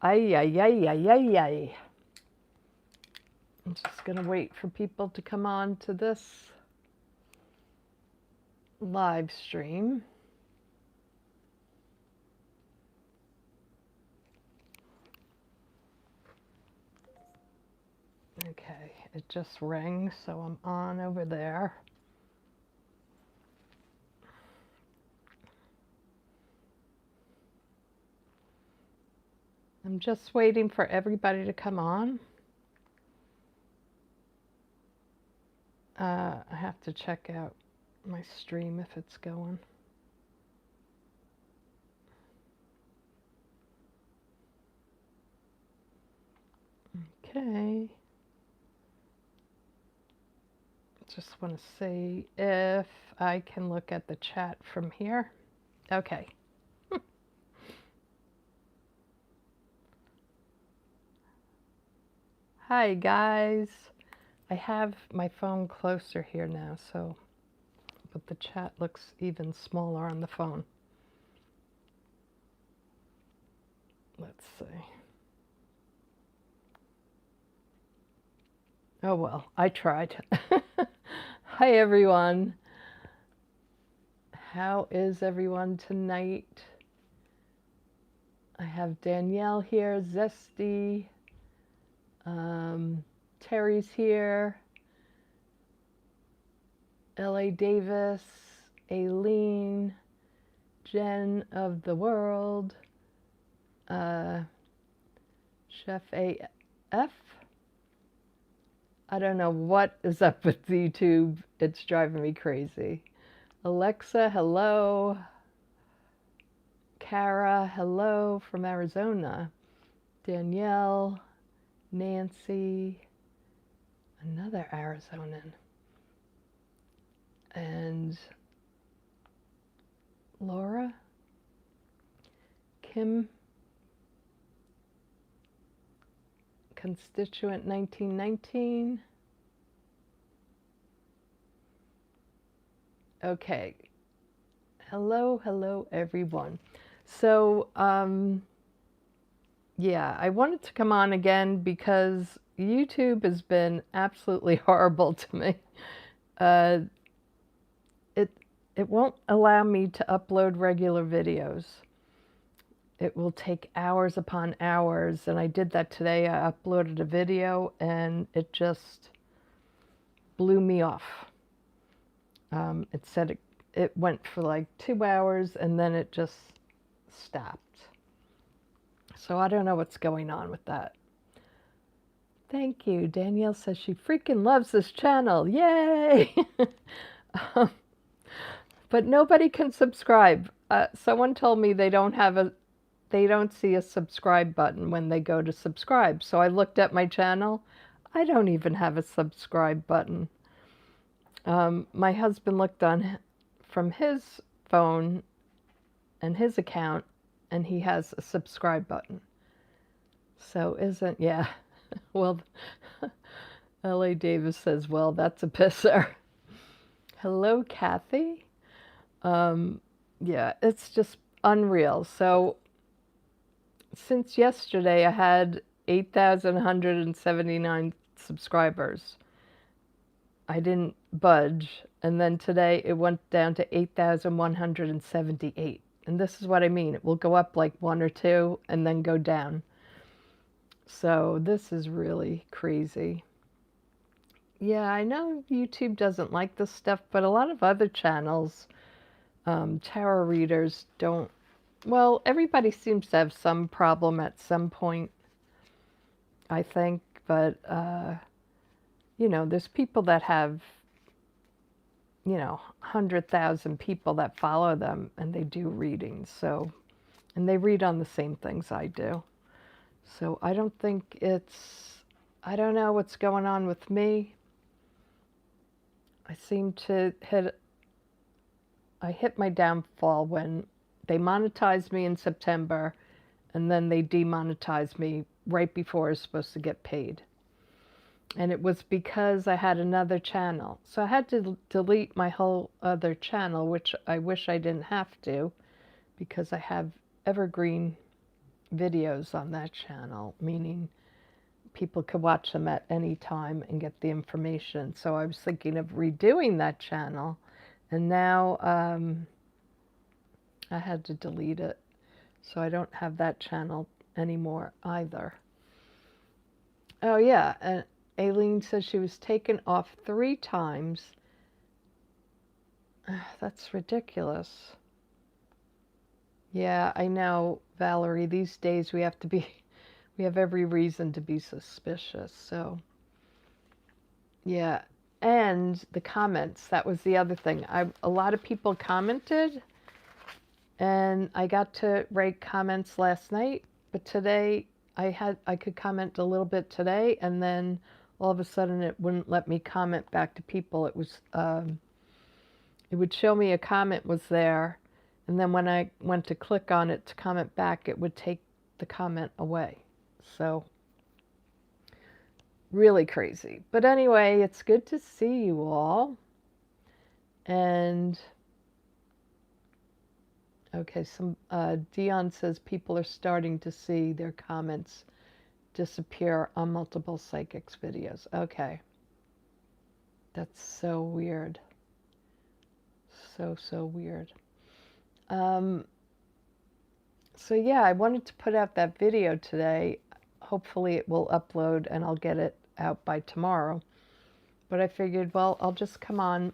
Ay, ay, ay, ay, ay, ay. I'm just going to wait for people to come on to this live stream. Okay, it just rang, so I'm on over there. I'm just waiting for everybody to come on. I have to check out my stream if it's going. Okay. Just want to see if I can look at the chat from here. Okay. Hi, guys. I have my phone closer here now, so, but the chat looks even smaller on the phone. Let's see. Oh, well, I tried. Hi, everyone. How is everyone tonight? I have Danielle here, Zesty, Terry's here, L.A. Davis, Aileen, Jen of the World, Chef AF. I don't know what is up with YouTube. It's driving me crazy. Alexa, hello. Kara, hello from Arizona. Danielle, Nancy, another Arizonan. And Laura, Kim, Constituent 1919. Okay. Hello, everyone. So, yeah, I wanted to come on again because YouTube has been absolutely horrible to me. It won't allow me to upload regular videos. It will take hours upon hours, and I did that today. I uploaded a video, and it just blew me off. It said it went for like 2 hours, and then it just stopped. So I don't know what's going on with that. Thank you. Danielle says she freaking loves this channel. Yay! But nobody can subscribe. Someone told me they don't see a subscribe button when they go to subscribe. So I looked at my channel. I don't even have a subscribe button. My husband looked on from his phone and his account, and he has a subscribe button. So yeah. Well, L.A. Davis says, well, that's a pisser. Hello, Kathy. Yeah, it's just unreal. So since yesterday, I had 8,179 subscribers. I didn't budge. And then today it went down to 8,178. And this is what I mean. It will go up like 1 or 2 and then go down. So this is really crazy. Yeah, I know YouTube doesn't like this stuff, but a lot of other channels, tarot readers don't. Well, everybody seems to have some problem at some point, I think. But, you know, there's people that have, 100,000 people that follow them, and they do readings. So, and they read on the same things I do. So I don't think I don't know what's going on with me. I hit my downfall when they monetized me in September, and then they demonetized me right before I was supposed to get paid. And it was because I had another channel. So I had to delete my whole other channel, which I wish I didn't have to, because I have evergreen videos on that channel, meaning people could watch them at any time and get the information. So I was thinking of redoing that channel, and now I had to delete it. So I don't have that channel anymore either. Oh, yeah, and Aileen says she was taken off 3 times. That's ridiculous. Yeah, I know, Valerie. These days we have every reason to be suspicious. So, yeah. And the comments, that was the other thing. A lot of people commented, and I got to write comments last night, but today I could comment a little bit today, and then all of a sudden it wouldn't let me comment back to people. It would show me a comment was there, and then when I went to click on it to comment back, it would take the comment away. So, really crazy. But anyway, it's good to see you all. And, okay, Dion says people are starting to see their comments disappear on multiple psychics videos. Okay. That's so weird. So weird. So yeah, I wanted to put out that video today. Hopefully it will upload and I'll get it out by tomorrow. But I figured, well, I'll just come on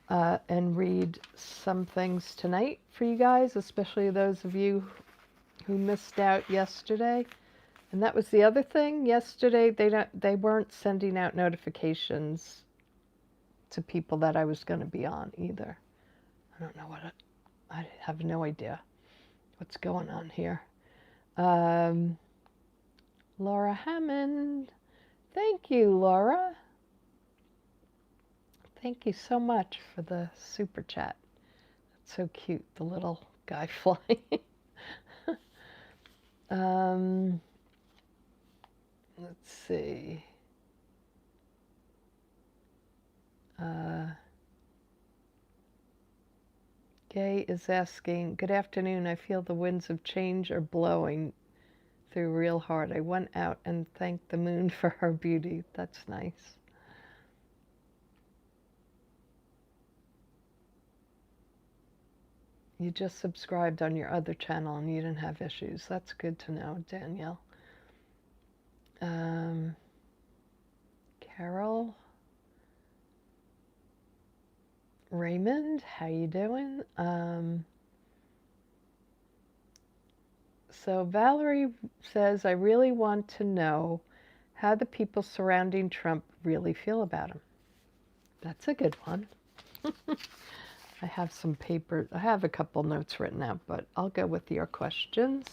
and read some things tonight for you guys, especially those of you who missed out yesterday. And that was the other thing. Yesterday, they weren't sending out notifications to people that I was going to be on either. I don't know I have no idea what's going on here. Laura Hammond. Thank you, Laura. Thank you so much for the super chat. That's so cute, the little guy flying. Let's see. Gay is asking, good afternoon. I feel the winds of change are blowing through real hard. I went out and thanked the moon for her beauty. That's nice. You just subscribed on your other channel and you didn't have issues. That's good to know, Danielle. Carol. Raymond, how you doing? So Valerie says, I really want to know how the people surrounding Trump really feel about him. That's a good one. I have some paper. I have a couple notes written out, but I'll go with your questions.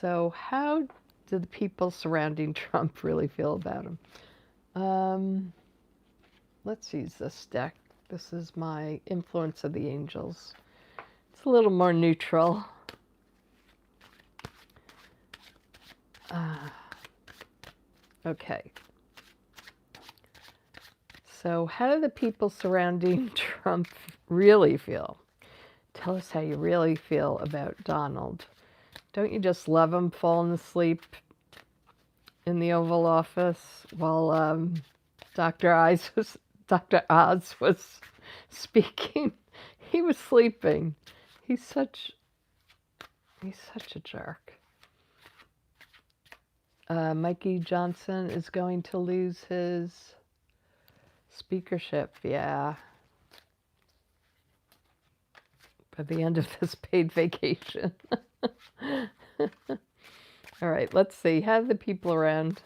So how do the people surrounding Trump really feel about him? Let's use this deck. This is my Influence of the Angels. It's a little more neutral. Okay. So how do the people surrounding Trump really feel? Tell us how you really feel about Donald. Don't you just love him falling asleep in the Oval Office while Dr. Oz was speaking? He was sleeping. He's such a jerk. Mikey Johnson is going to lose his speakership, yeah, by the end of this paid vacation. All right, let's see. How do the people around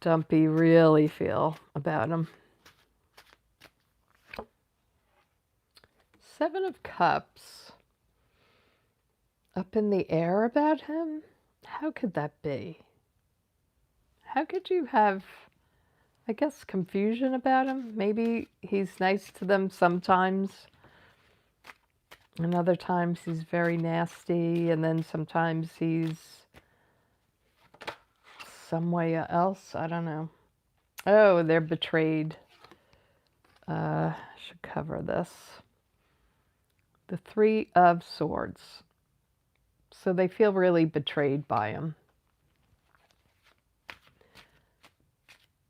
Dumpy really feel about him? 7 of Cups. Up in the air about him? How could that be? How could you have, I guess, confusion about him? Maybe he's nice to them sometimes, and other times he's very nasty, and then sometimes he's some way else. I don't know. Oh, they're betrayed. I should cover this. The 3 of Swords. So they feel really betrayed by him.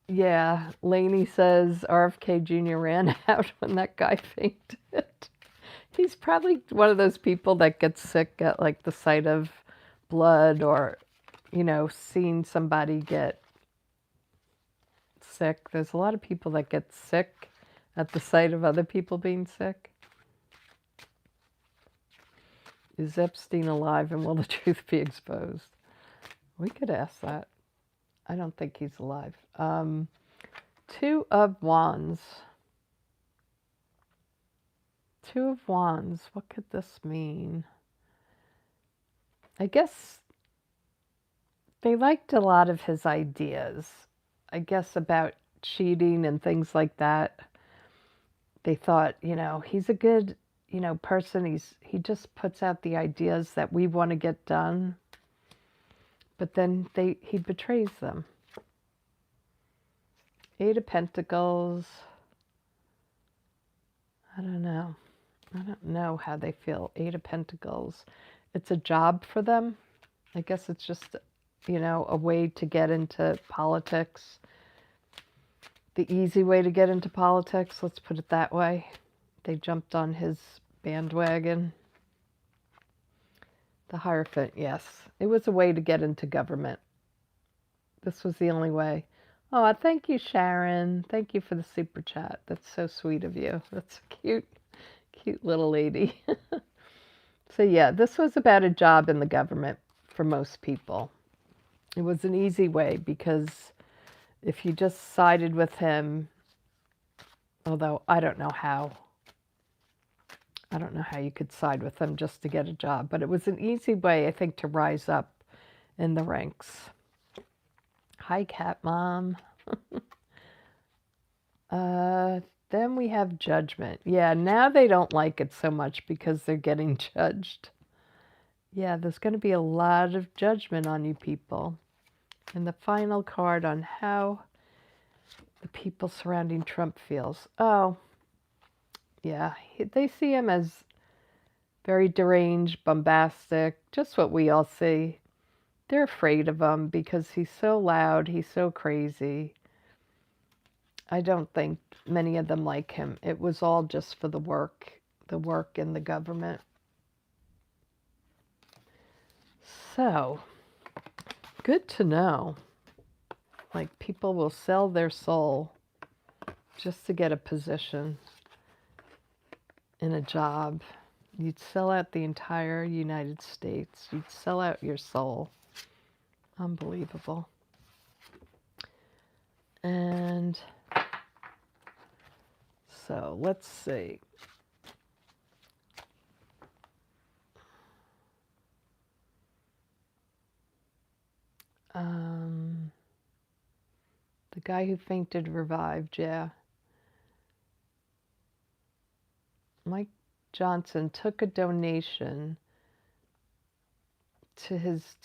Yeah, Lainey says RFK Jr. ran out when that guy fainted. He's probably one of those people that gets sick at like the sight of blood or, seeing somebody get sick. There's a lot of people that get sick at the sight of other people being sick. Is Epstein alive and will the truth be exposed? We could ask that. I don't think he's alive. Two of Wands. Two of Wands. What could this mean? I guess they liked a lot of his ideas. I guess about cheating and things like that. They thought, he's a good, person. He just puts out the ideas that we want to get done. But then he betrays them. Eight of Pentacles. I don't know. I don't know how they feel. Eight of Pentacles. It's a job for them. I guess it's just, a way to get into politics. The easy way to get into politics, let's put it that way. They jumped on his bandwagon. The Hierophant, yes. It was a way to get into government. This was the only way. Oh, thank you, Sharon. Thank you for the super chat. That's so sweet of you. That's a cute little lady. So yeah, this was about a job in the government for most people. It was an easy way because if you just sided with him, although I don't know how you could side with him just to get a job, but it was an easy way, I think, to rise up in the ranks. Hi, Cat Mom. Then we have Judgment. Yeah, now they don't like it so much because they're getting judged. Yeah, there's going to be a lot of judgment on you people. And the final card on how the people surrounding Trump feels. Oh, yeah, they see him as very deranged, bombastic, just what we all see. They're afraid of him because he's so loud, he's so crazy. I don't think many of them like him. It was all just for the work in the government. So, good to know. Like, people will sell their soul just to get a position in a job. You'd sell out the entire United States. You'd sell out your soul. Unbelievable. And so let's see. The guy who fainted revived, yeah. Mike Johnson took a donation to his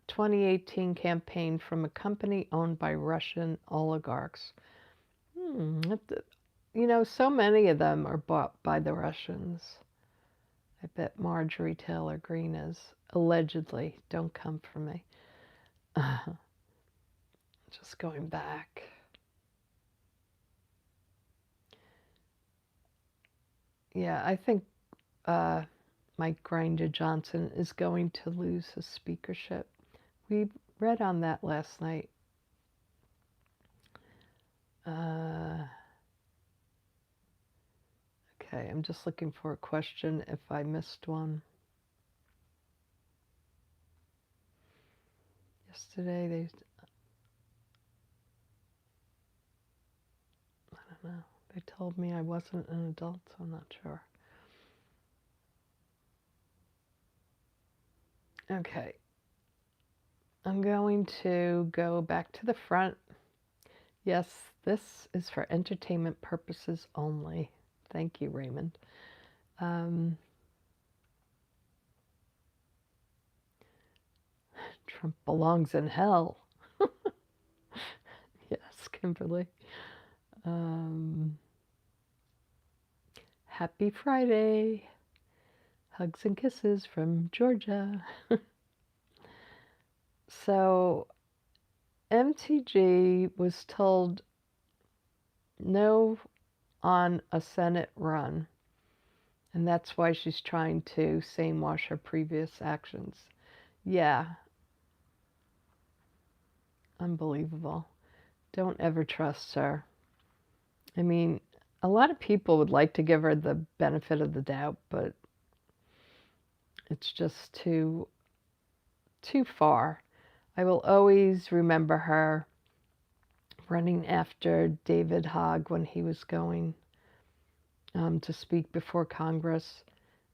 2018 campaign from a company owned by Russian oligarchs. So many of them are bought by the Russians. I bet Marjorie Taylor Greene is. Allegedly. Don't come for me. Just going back. Yeah, I think Mike Grinder Johnson is going to lose his speakership. We read on that last night. Okay, I'm just looking for a question if I missed one. Yesterday I don't know. They told me I wasn't an adult, so I'm not sure. Okay. I'm going to go back to the front. Yes, this is for entertainment purposes only. Thank you, Raymond. Trump belongs in hell. Yes, Kimberly. Happy Friday. Hugs and kisses from Georgia. So MTG was told no on a Senate run, and that's why she's trying to same wash her previous actions. Yeah, unbelievable. Don't ever trust her. I mean, a lot of people would like to give her the benefit of the doubt, but it's just too far. I will always remember her running after David Hogg when he was going to speak before Congress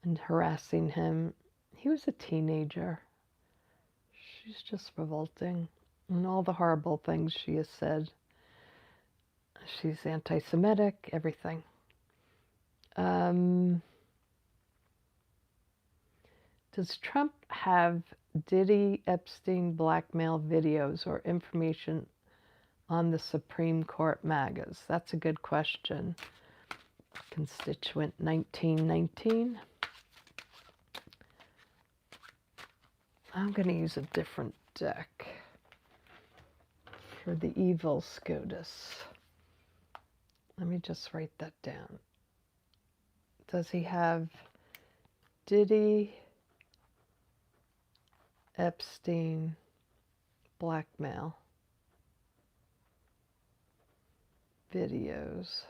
and harassing him. He was a teenager. She's just revolting. And all the horrible things she has said. She's anti-Semitic, everything. Does Trump have Diddy Epstein blackmail videos or information on the Supreme Court MAGAs? That's a good question. Constituent 1919. I'm going to use a different deck for the evil SCOTUS. Let me just write that down. Does he have Diddy Epstein blackmail videos?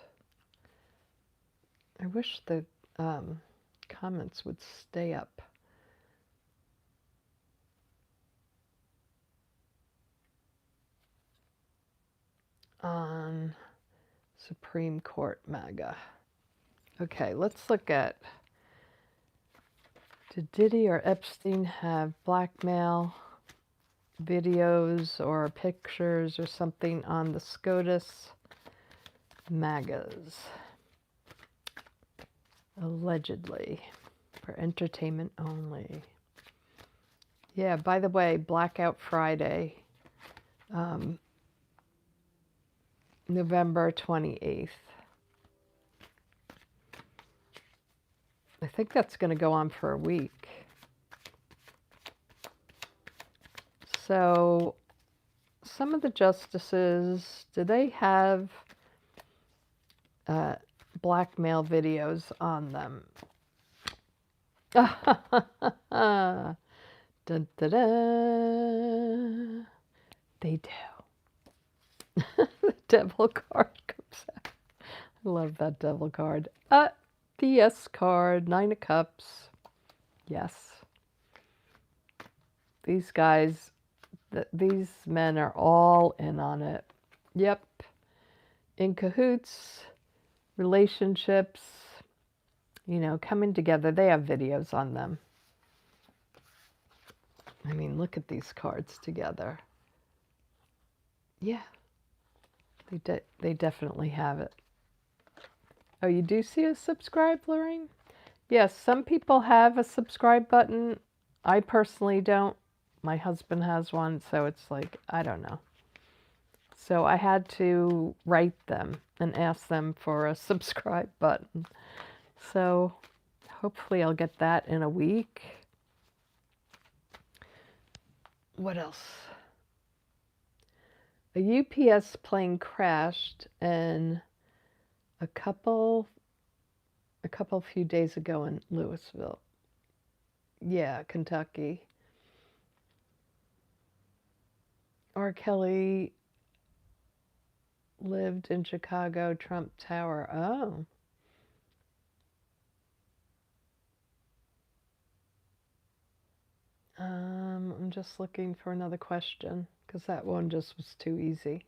I wish the comments would stay up. On Supreme Court MAGA. Okay, let's look at, did Diddy or Epstein have blackmail videos or pictures or something on the SCOTUS MAGAs? Allegedly, for entertainment only. Yeah, by the way, Blackout Friday, November 28th. I think that's going to go on for a week. So, some of the justices, do they have blackmail videos on them? Dun, da, da. They do. The devil card comes out. I love that devil card. The yes card, 9 of Cups. Yes. These guys, these men are all in on it. Yep. In cahoots, relationships, you know, coming together. They have videos on them. I mean, look at these cards together. Yeah. They definitely have it. Oh, you do see a subscribe, Lorraine? Yes, some people have a subscribe button. I personally don't. My husband has one, so it's like, I don't know. So I had to write them and ask them for a subscribe button. So hopefully I'll get that in a week. What else? A UPS plane crashed in a few days ago in Louisville. Yeah, Kentucky. R. Kelly lived in Chicago, Trump Tower. Oh. I'm just looking for another question because that one just was too easy.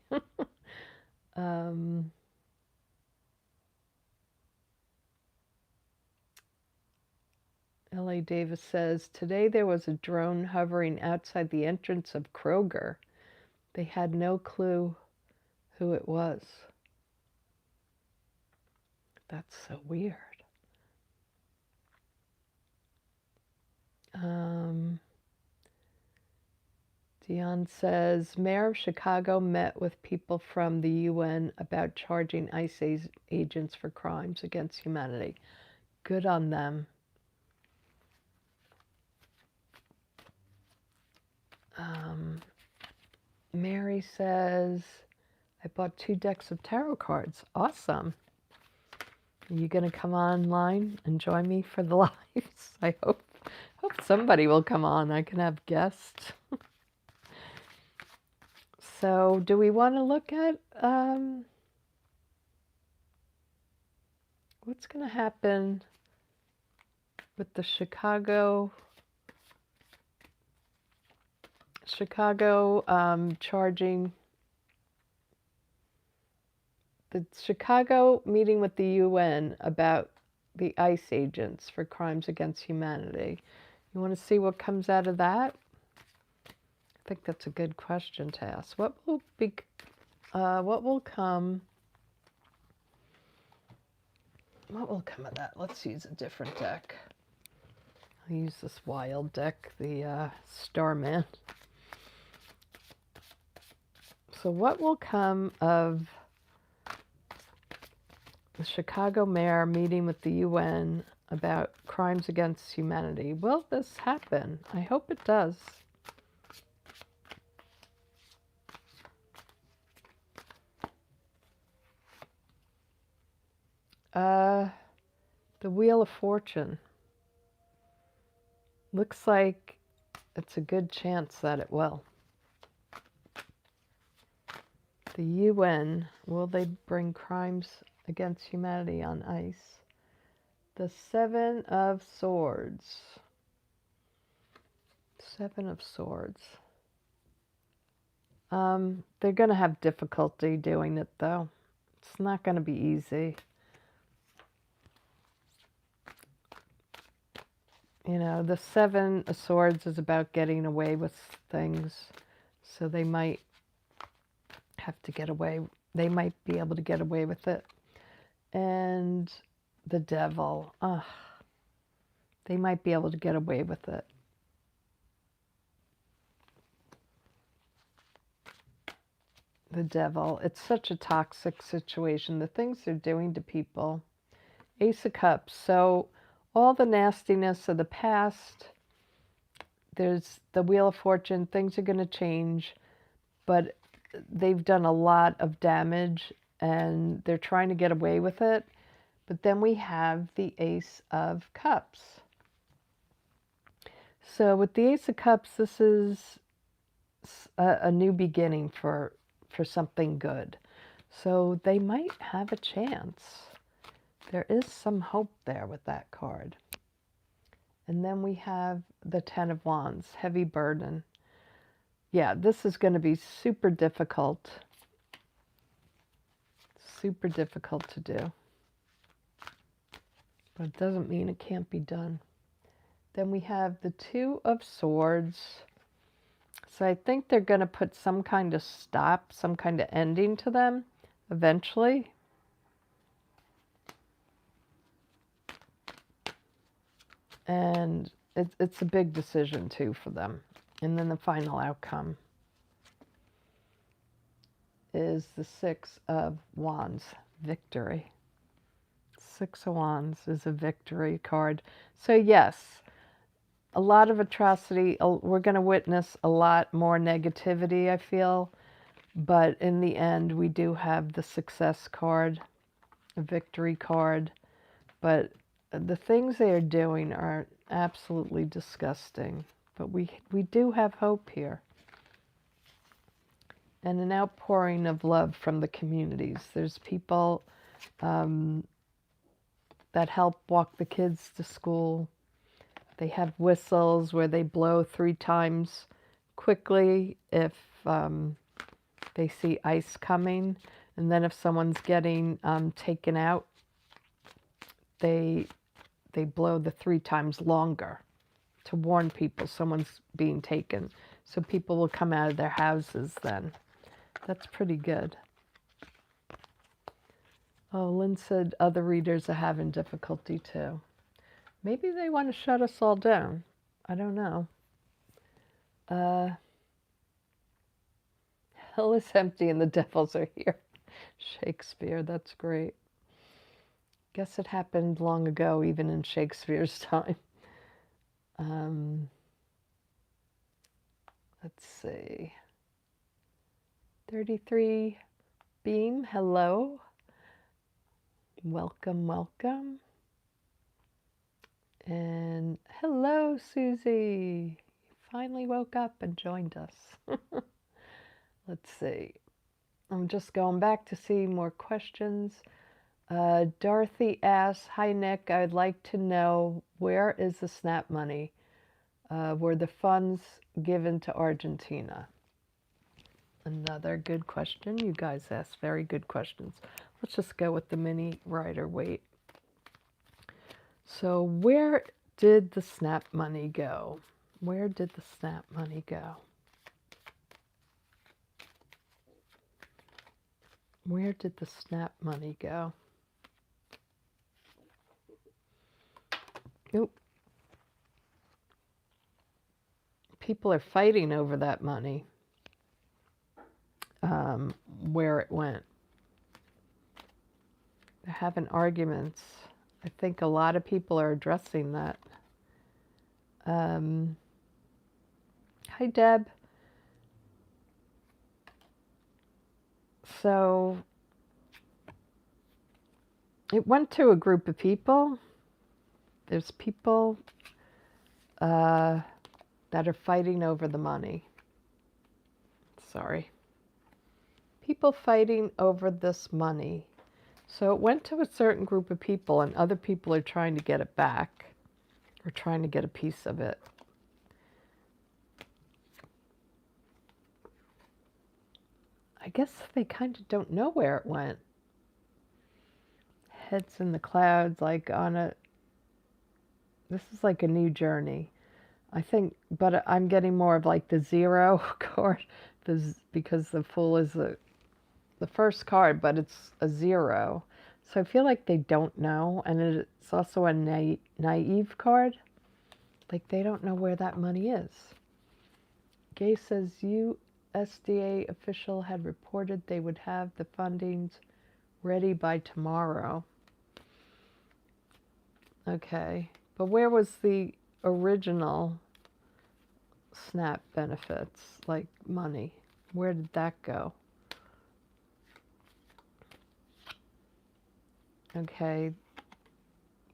L.A. Davis says, today there was a drone hovering outside the entrance of Kroger. They had no clue who it was. That's so weird. Dion says, Mayor of Chicago met with people from the UN about charging ICE agents for crimes against humanity. Good on them. Um, Mary says, I bought 2 decks of tarot cards. Awesome. Are you going to come online and join me for the lives? I hope somebody will come on. I can have guests. So do we want to look at what's going to happen with the Chicago charging, the Chicago meeting with the UN about the ICE agents for crimes against humanity. You want to see what comes out of that? I think that's a good question to ask. What will come of that? Let's use a different deck. I'll use this wild deck, the Starman. So what will come of the Chicago mayor meeting with the UN about crimes against humanity? Will this happen? I hope it does. The Wheel of Fortune. Looks like it's a good chance that it will. The UN, will they bring crimes against humanity on ice? The Seven of Swords. Seven of Swords. They're going to have difficulty doing it, though. It's not going to be easy. You know, the Seven of Swords is about getting away with things. So they might have to get away. They might be able to get away with it. And the Devil. They might be able to get away with it. The Devil. It's such a toxic situation. The things they're doing to people. Ace of Cups. So all the nastiness of the past, there's the Wheel of Fortune, things are going to change, but they've done a lot of damage and they're trying to get away with it. But then we have the Ace of Cups. So with the Ace of Cups, this is a new beginning for something good. So they might have a chance. There is some hope there with that card. And then we have the Ten of Wands, heavy burden. Yeah, this is going to be super difficult. Super difficult to do. But it doesn't mean it can't be done. Then we have the Two of Swords. So I think they're going to put some kind of stop, some kind of ending to them eventually. And it's a big decision, too, for them. And then the final outcome is the Six of Wands, victory. Six of Wands is a victory card. So yes, a lot of atrocity. We're going to witness a lot more negativity, I feel. But in the end, we do have the success card, a victory card. But the things they are doing are absolutely disgusting. But we do have hope here. And an outpouring of love from the communities. There's people that help walk the kids to school. They have whistles where they blow 3 times quickly if they see ice coming. And then if someone's getting taken out, they blow the 3 times longer to warn people someone's being taken. So people will come out of their houses then. That's pretty good. Oh, Lynn said other readers are having difficulty too. Maybe they want to shut us all down. I don't know. Hell is empty and the devils are here. Shakespeare, that's great. Guess it happened long ago, even in Shakespeare's time. Let's see. 33 Beam, hello. Welcome, welcome. And hello, Susie. You finally woke up and joined us. Let's see. I'm just going back to see more questions. Dorothy asks, hi, Nick. I'd like to know, where is the SNAP money? Were the funds given to Argentina? Another good question. You guys ask very good questions. Let's just go with the mini rider weight. So where did the SNAP money go? Where did the SNAP money go? Where did the SNAP money go? Nope. People are fighting over that money, where it went. They're having arguments. I think a lot of people are addressing that. Hi, Deb. So it went to a group of people. There's people that are fighting over the money. Sorry. People fighting over this money. So it went to a certain group of people, and other people are trying to get it back, or trying to get a piece of it. I guess they kind of don't know where it went. Heads in the clouds, like on a, this is like a new journey. I think, but I'm getting more of like the zero card, because the Fool is the first card, but it's a zero. So I feel like they don't know, and it's also a naive card. Like they don't know where that money is. Gay says USDA official had reported they would have the fundings ready by tomorrow. Okay, but where was the original SNAP benefits, like money? Where did that go? Okay,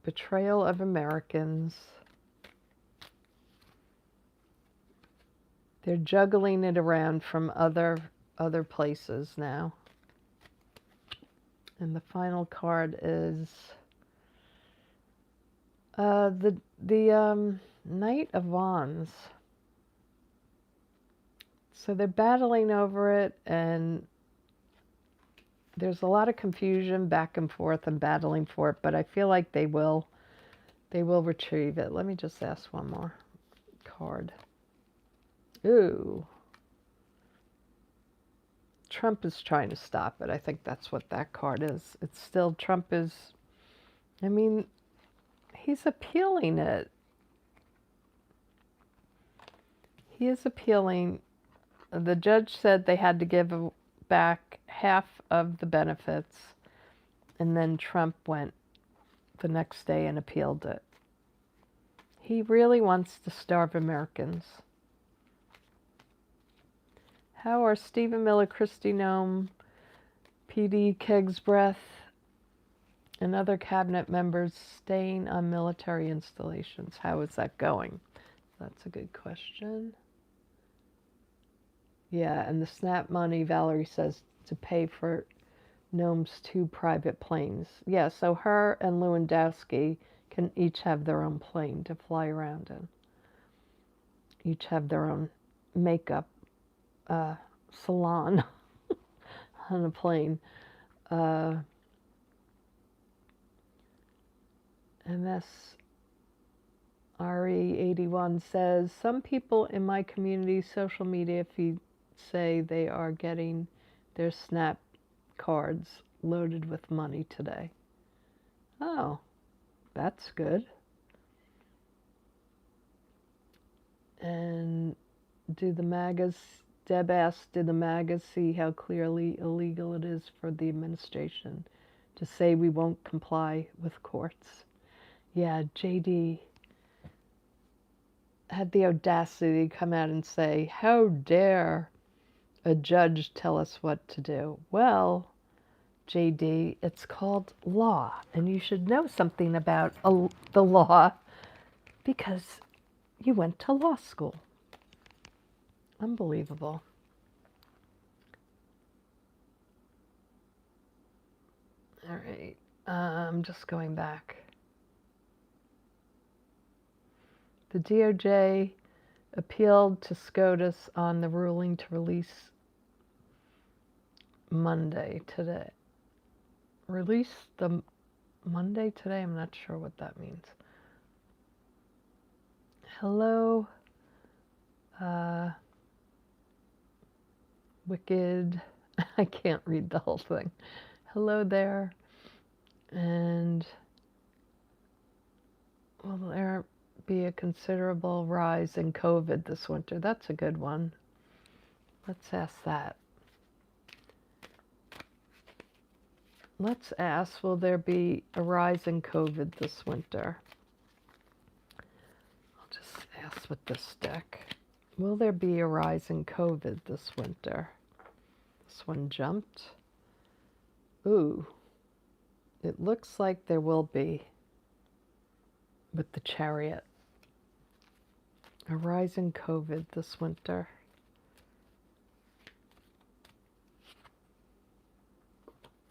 betrayal of Americans. They're juggling it around from other places now. And the final card is the Knight of Wands. So they're battling over it, and there's a lot of confusion back and forth and battling for it, but I feel like they will retrieve it. Let me just ask one more card. Ooh. Trump is trying to stop it. I think that's what that card is. It's still, Trump is, I mean, he's appealing it. He is appealing. The judge said they had to give back half of the benefits, and then Trump went the next day and appealed it. He really wants to starve Americans. How are Stephen Miller, Kristi Noem, PD Keg's Breath, and other cabinet members staying on military installations? How is that going? That's a good question. Yeah, and the SNAP money, Valerie says, to pay for Noem's 2 private planes. Yeah, so her and Lewandowski can each have their own plane to fly around in. Each have their own makeup salon on a plane. MSRE81 says, some people in my community social media feed say they are getting their SNAP cards loaded with money today. Oh, that's good. And do the MAGAs, Deb asked, did the MAGAs see how clearly illegal it is for the administration to say we won't comply with courts? Yeah, JD had the audacity to come out and say, "How dare a judge tell us what to do?" Well, JD, it's called law, and you should know something about the law because you went to law school. Unbelievable. All right, I'm just going back. The DOJ appealed to SCOTUS on the ruling to release Monday today. Release the Monday today? I'm not sure what that means. Hello, Wicked. I can't read the whole thing. Hello there. And will there be a considerable rise in COVID this winter? That's a good one. Let's ask that. Let's ask, will there be a rise in COVID this winter? I'll just ask with this deck. Will there be a rise in COVID this winter? This one jumped. Ooh, it looks like there will be with the Chariot. A rise in COVID this winter.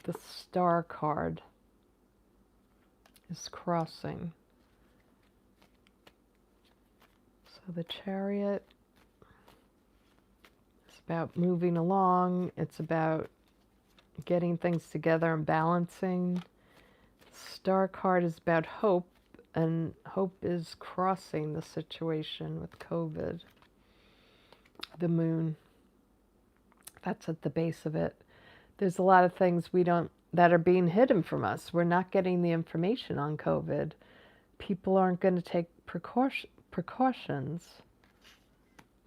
The Star card is crossing. So the Chariot is about moving along. It's about getting things together and balancing. Star card is about hope, and hope is crossing the situation with COVID. The Moon, that's at the base of it. There's a lot of things that are being hidden from us. We're not getting the information on COVID. People aren't going to take precautions.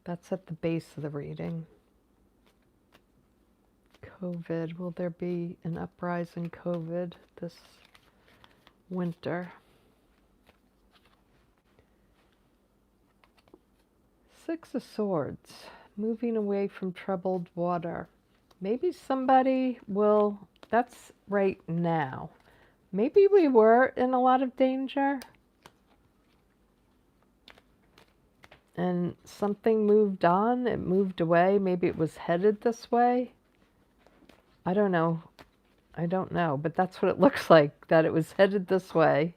That's at the base of the reading. COVID, will there be an uprise in COVID this winter? Six of Swords, moving away from troubled water. Maybe somebody will, that's right now. Maybe we were in a lot of danger and something moved on, it moved away. Maybe it was headed this way. I don't know. But that's what it looks like, that it was headed this way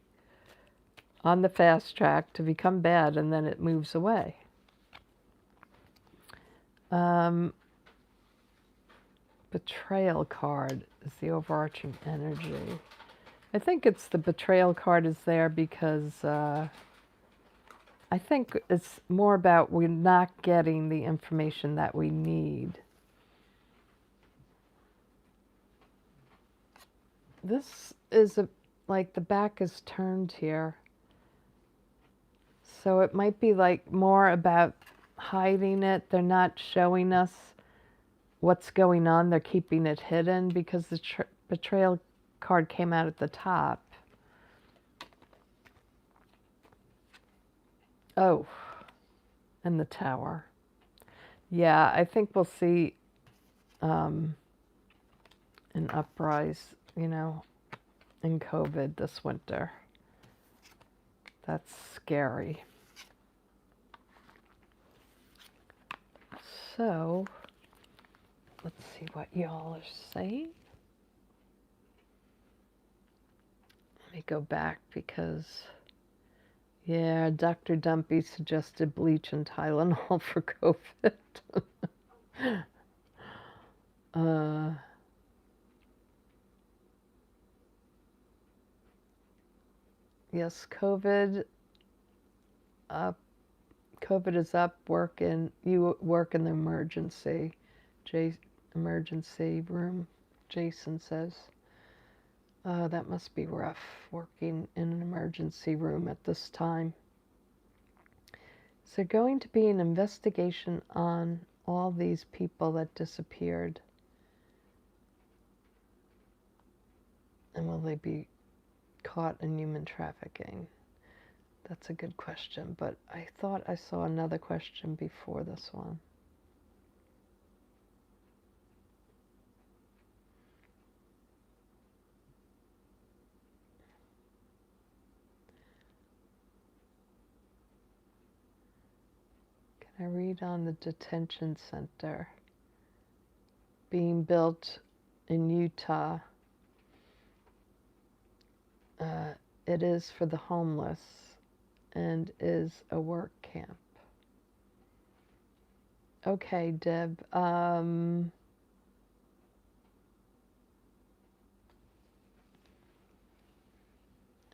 on the fast track to become bad, and then it moves away. Betrayal card is the overarching energy. I think it's the betrayal card is there because I think it's more about we're not getting the information that we need. This is like the back is turned here. So it might be like more about hiding it. They're not showing us what's going on. They're keeping it hidden because the betrayal card came out at the top. Oh, and the Tower. Yeah, I think we'll see an uprise, in COVID this winter. That's scary. So, let's see what y'all are saying. Let me go back because, yeah, Dr. Dumpy suggested bleach and Tylenol for COVID. Yes, COVID is up. You work in the emergency room. Jason says. That must be rough, working in an emergency room at this time. Is there going to be an investigation on all these people that disappeared? And will they be caught in human trafficking? That's a good question, but I thought I saw another question before this one. Can I read on the detention center being built in Utah? It is for the homeless and is a work camp. Okay, Deb. Oh,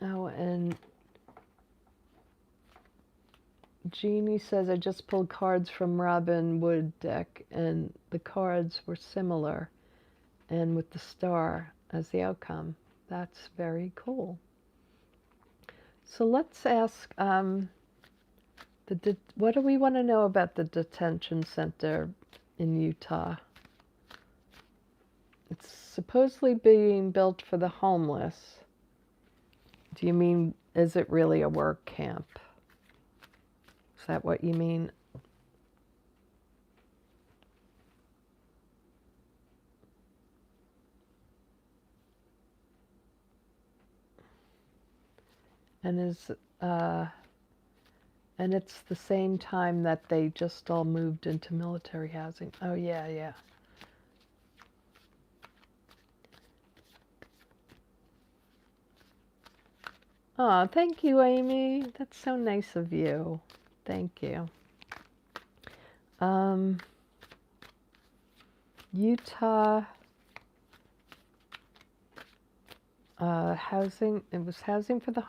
and Jeannie says, I just pulled cards from Robin Wood deck, and the cards were similar, and with the star as the outcome. That's very cool. So let's ask, what do we want to know about the detention center in Utah? It's supposedly being built for the homeless. Do you mean, is it really a work camp? Is that what you mean? And and it's the same time that they just all moved into military housing. Oh yeah, yeah. Oh, thank you, Amy. That's so nice of you. Thank you. Utah housing. It was housing for the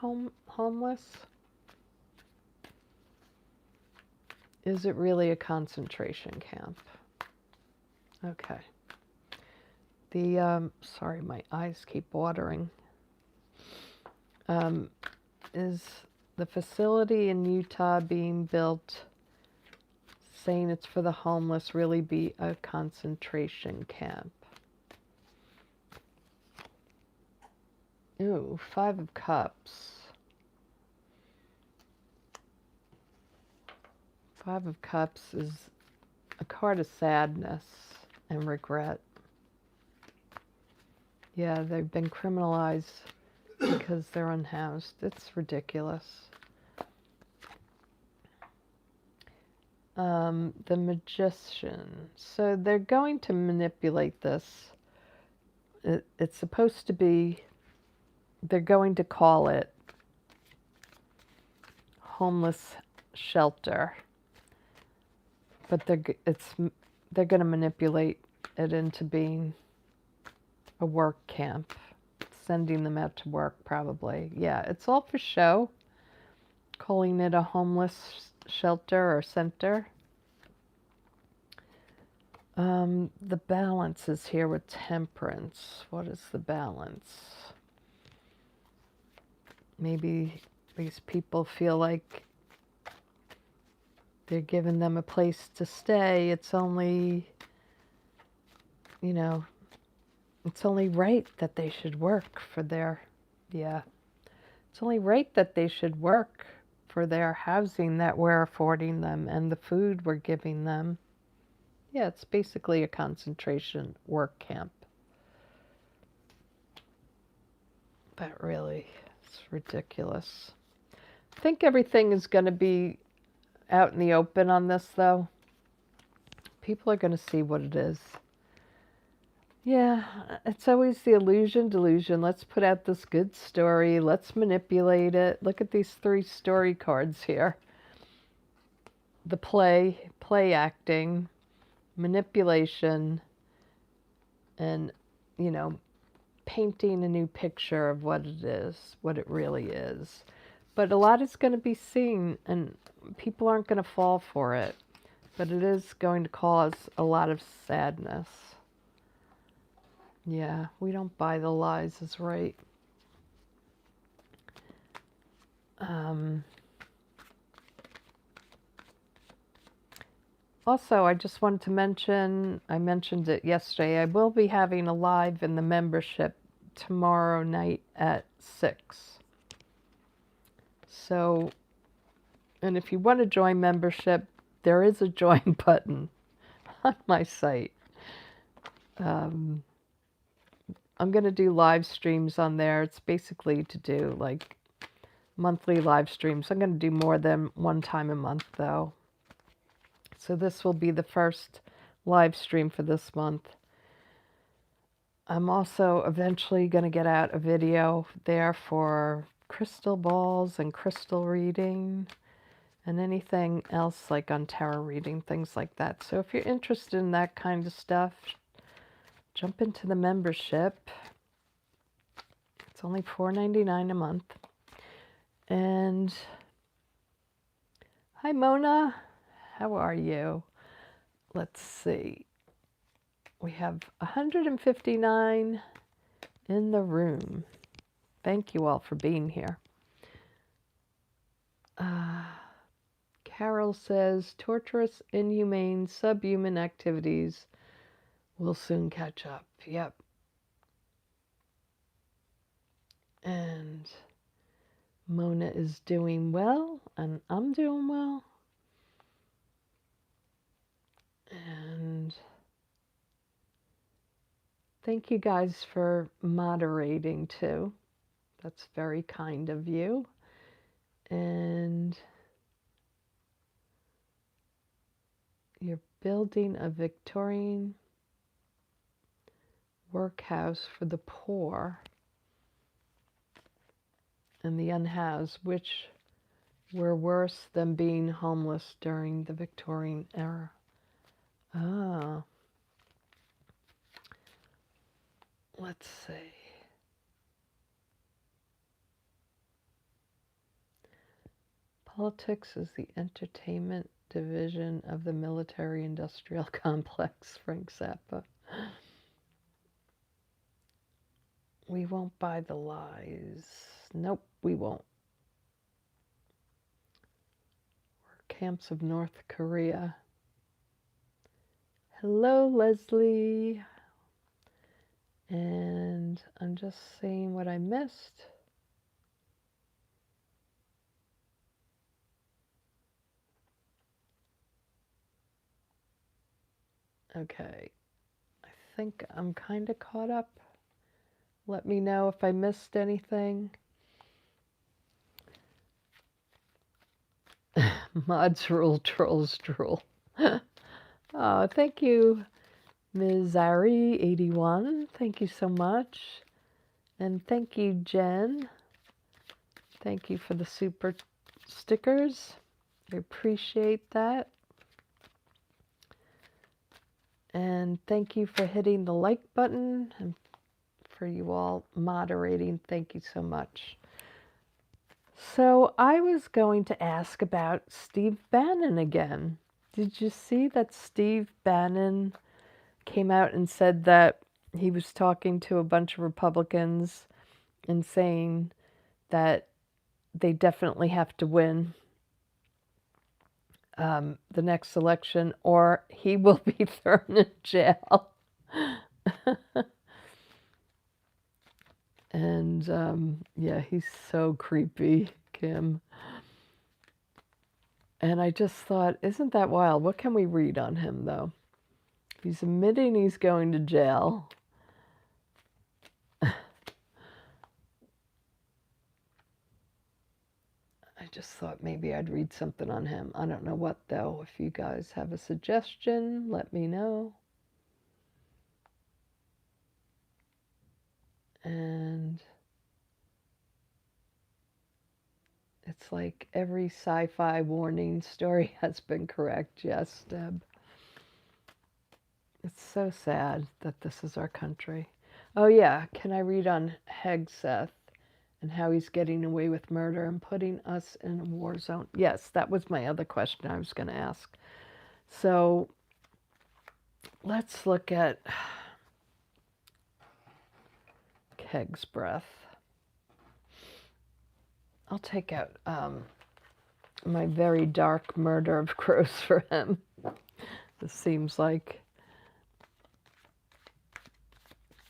homeless. Is it really a concentration camp? Okay. Sorry, my eyes keep watering. Is the facility in Utah being built, saying it's for the homeless, really be a concentration camp? Ooh, 5 of Cups. 5 of Cups is a card of sadness and regret. Yeah, they've been criminalized because they're unhoused. It's ridiculous. The Magician. So they're going to manipulate this. It's supposed to be, they're going to call it homeless shelter. But they're going to manipulate it into being a work camp, sending them out to work probably. Yeah, it's all for show, calling it a homeless shelter or center. The balance is here with Temperance. What is the balance? Maybe these people feel like they're giving them a place to stay. It's only, it's only right that they should work for their, it's only right that they should work for their housing that we're affording them and the food we're giving them. Yeah, it's basically a concentration work camp. But really, it's ridiculous. I think everything is going to be out in the open on this, though. People are going to see what it is. Yeah, it's always the delusion. Let's put out this good story. Let's manipulate it. Look at these 3 story cards here. The play acting, manipulation, and, painting a new picture of what it is, what it really is. But a lot is going to be seen, and people aren't going to fall for it. But it is going to cause a lot of sadness. Yeah, we don't buy the lies is right. Also, I just wanted to mention, I mentioned it yesterday, I will be having a live in the membership tomorrow night at 6. So And if you want to join membership, there is a join button on my site. I'm going to do live streams on there. It's basically to do like monthly live streams. I'm going to do more than one time a month, though. So this will be the first live stream for this month. I'm also eventually going to get out a video there for crystal balls and crystal reading and anything else like on tarot reading, things like that. So if you're interested in that kind of stuff, jump into the membership. It's only $4.99 a month. And hi, Mona. How are you? Let's see. We have 159 in the room. Thank you all for being here. Carol says, torturous, inhumane, subhuman activities will soon catch up. Yep. And Mona is doing well, and I'm doing well. And thank you guys for moderating too. That's very kind of you. And you're building a Victorian workhouse for the poor and the unhoused, which were worse than being homeless during the Victorian era. Ah. Let's see. Politics is the entertainment division of the military-industrial complex, Frank Zappa. We won't buy the lies. Nope, we won't. We're camps of North Korea. Hello, Leslie. And I'm just seeing what I missed. Okay, I think I'm kind of caught up. Let me know if I missed anything. Mods rule, trolls drool. Oh, thank you, Ms. Ari81. Thank you so much. And thank you, Jen. Thank you for the super stickers. I appreciate that. And thank you for hitting the like button, and for you all moderating. Thank you so much. So I was going to ask about Steve Bannon again. Did you see that Steve Bannon came out and said that he was talking to a bunch of Republicans and saying that they definitely have to win the next election or he will be thrown in jail. And yeah, he's so creepy, Kim. And I just thought, isn't that wild? What can we read on him, though? He's admitting he's going to jail. I just thought maybe I'd read something on him. I don't know what, though. If you guys have a suggestion, let me know. And it's like every sci-fi warning story has been correct. Yes, Deb. It's so sad that this is our country. Oh yeah, can I read on Hegseth and how he's getting away with murder and putting us in a war zone? Yes, that was my other question I was going to ask. So let's look at Keg's breath. I'll take out my very dark murder of crows for him. This seems like...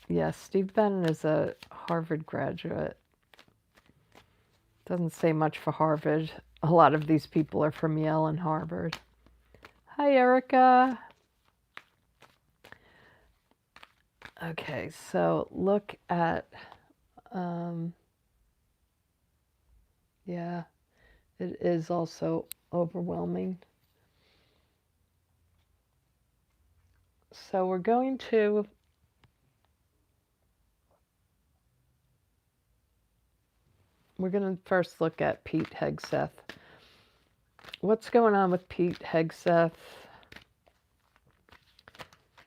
Yes, Steve Bannon is a Harvard graduate. Doesn't say much for Harvard. A lot of these people are from Yale and Harvard. Hi, Erica. Okay, so look at, yeah, it is also overwhelming. So we're going to first look at Pete Hegseth. What's going on with Pete Hegseth?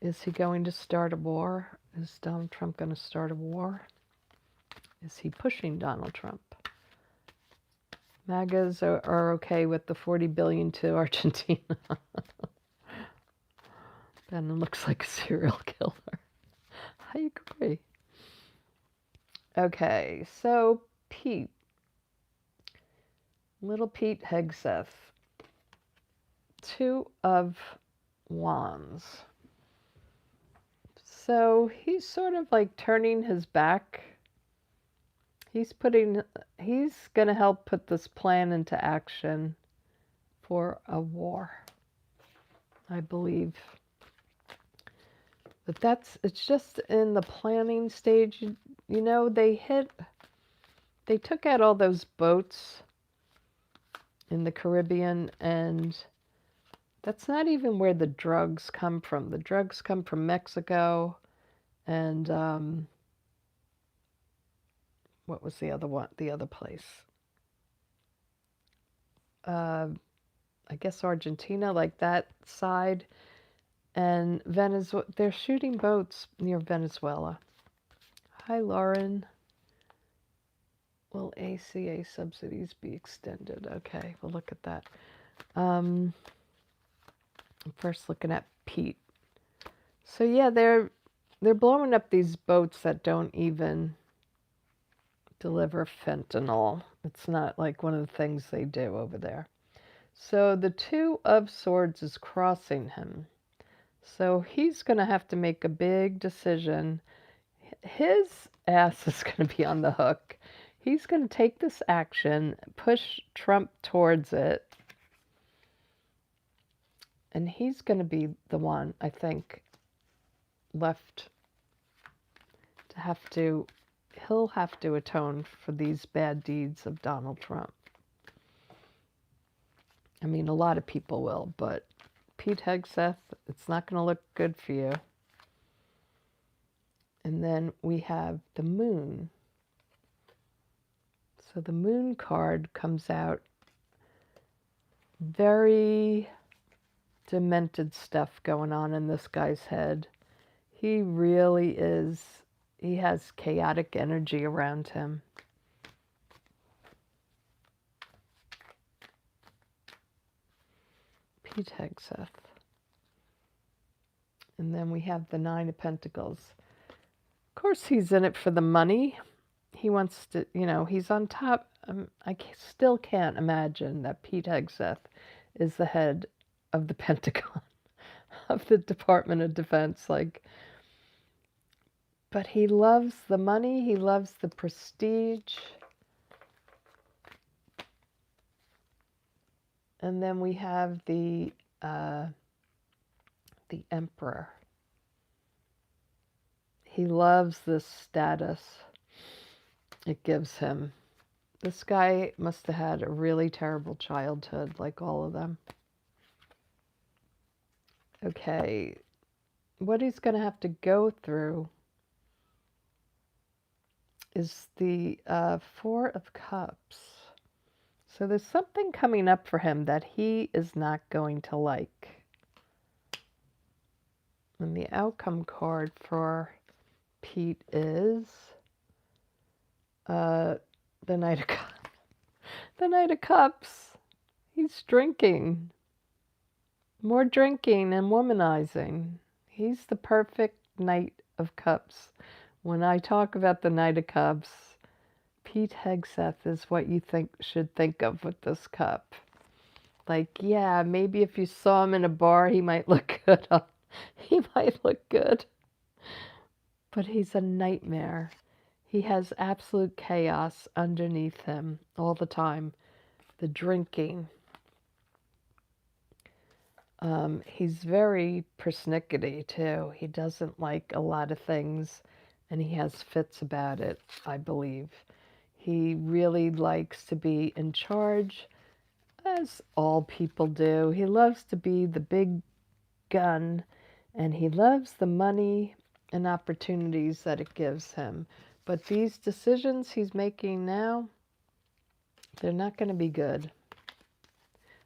Is he going to start a war? Is Donald Trump going to start a war? Is he pushing Donald Trump? MAGAs are okay with the $40 billion to Argentina. Ben looks like a serial killer. I agree. Okay, so Pete. Little Pete Hegseth. 2 of Wands. So he's sort of like turning his back. He's going to help put this plan into action for a war, I believe. But it's just in the planning stage. You know, they took out all those boats in the Caribbean, and that's not even where the drugs come from. The drugs come from Mexico, and what was the other one? The other place? I guess Argentina, like that side. And Venezuela, they're shooting boats near Venezuela. Hi, Lauren. Will ACA subsidies be extended? Okay, we'll look at that. I'm first looking at Pete. So yeah, they're blowing up these boats that don't even deliver fentanyl. It's not like one of the things they do over there. So the 2 of Swords is crossing him. So he's going to have to make a big decision. His ass is going to be on the hook. He's going to take this action, push Trump towards it, and he's going to be the one, I think, left to he'll have to atone for these bad deeds of Donald Trump. I mean, a lot of people will, but Pete Hegseth, it's not going to look good for you. And then we have the Moon. So the Moon card comes out, very demented stuff going on in this guy's head. He really is, he has chaotic energy around him. Pete Hegseth. And then we have the 9 of Pentacles. Of course, he's in it for the money. He wants to, he's on top. I still can't imagine that Pete Hegseth is the head of the Pentagon, of the Department of Defense. But he loves the money. He loves the prestige. And then we have the Emperor. He loves this status it gives him. This guy must have had a really terrible childhood, like all of them. Okay, what he's going to have to go through is the 4 of Cups. So there's something coming up for him that he is not going to like. And the outcome card for Pete is the Knight of Cups. The Knight of Cups. He's drinking. More drinking and womanizing. He's the perfect Knight of Cups. When I talk about the Knight of Cups, Pete Hegseth is what you should think of with this cup. Like, yeah, maybe if you saw him in a bar, he might look good. He might look good. But he's a nightmare. He has absolute chaos underneath him all the time. The drinking. He's very persnickety too. He doesn't like a lot of things, and he has fits about it, I believe. He really likes to be in charge, as all people do. He loves to be the big gun, and he loves the money and opportunities that it gives him. But these decisions he's making now, they're not going to be good.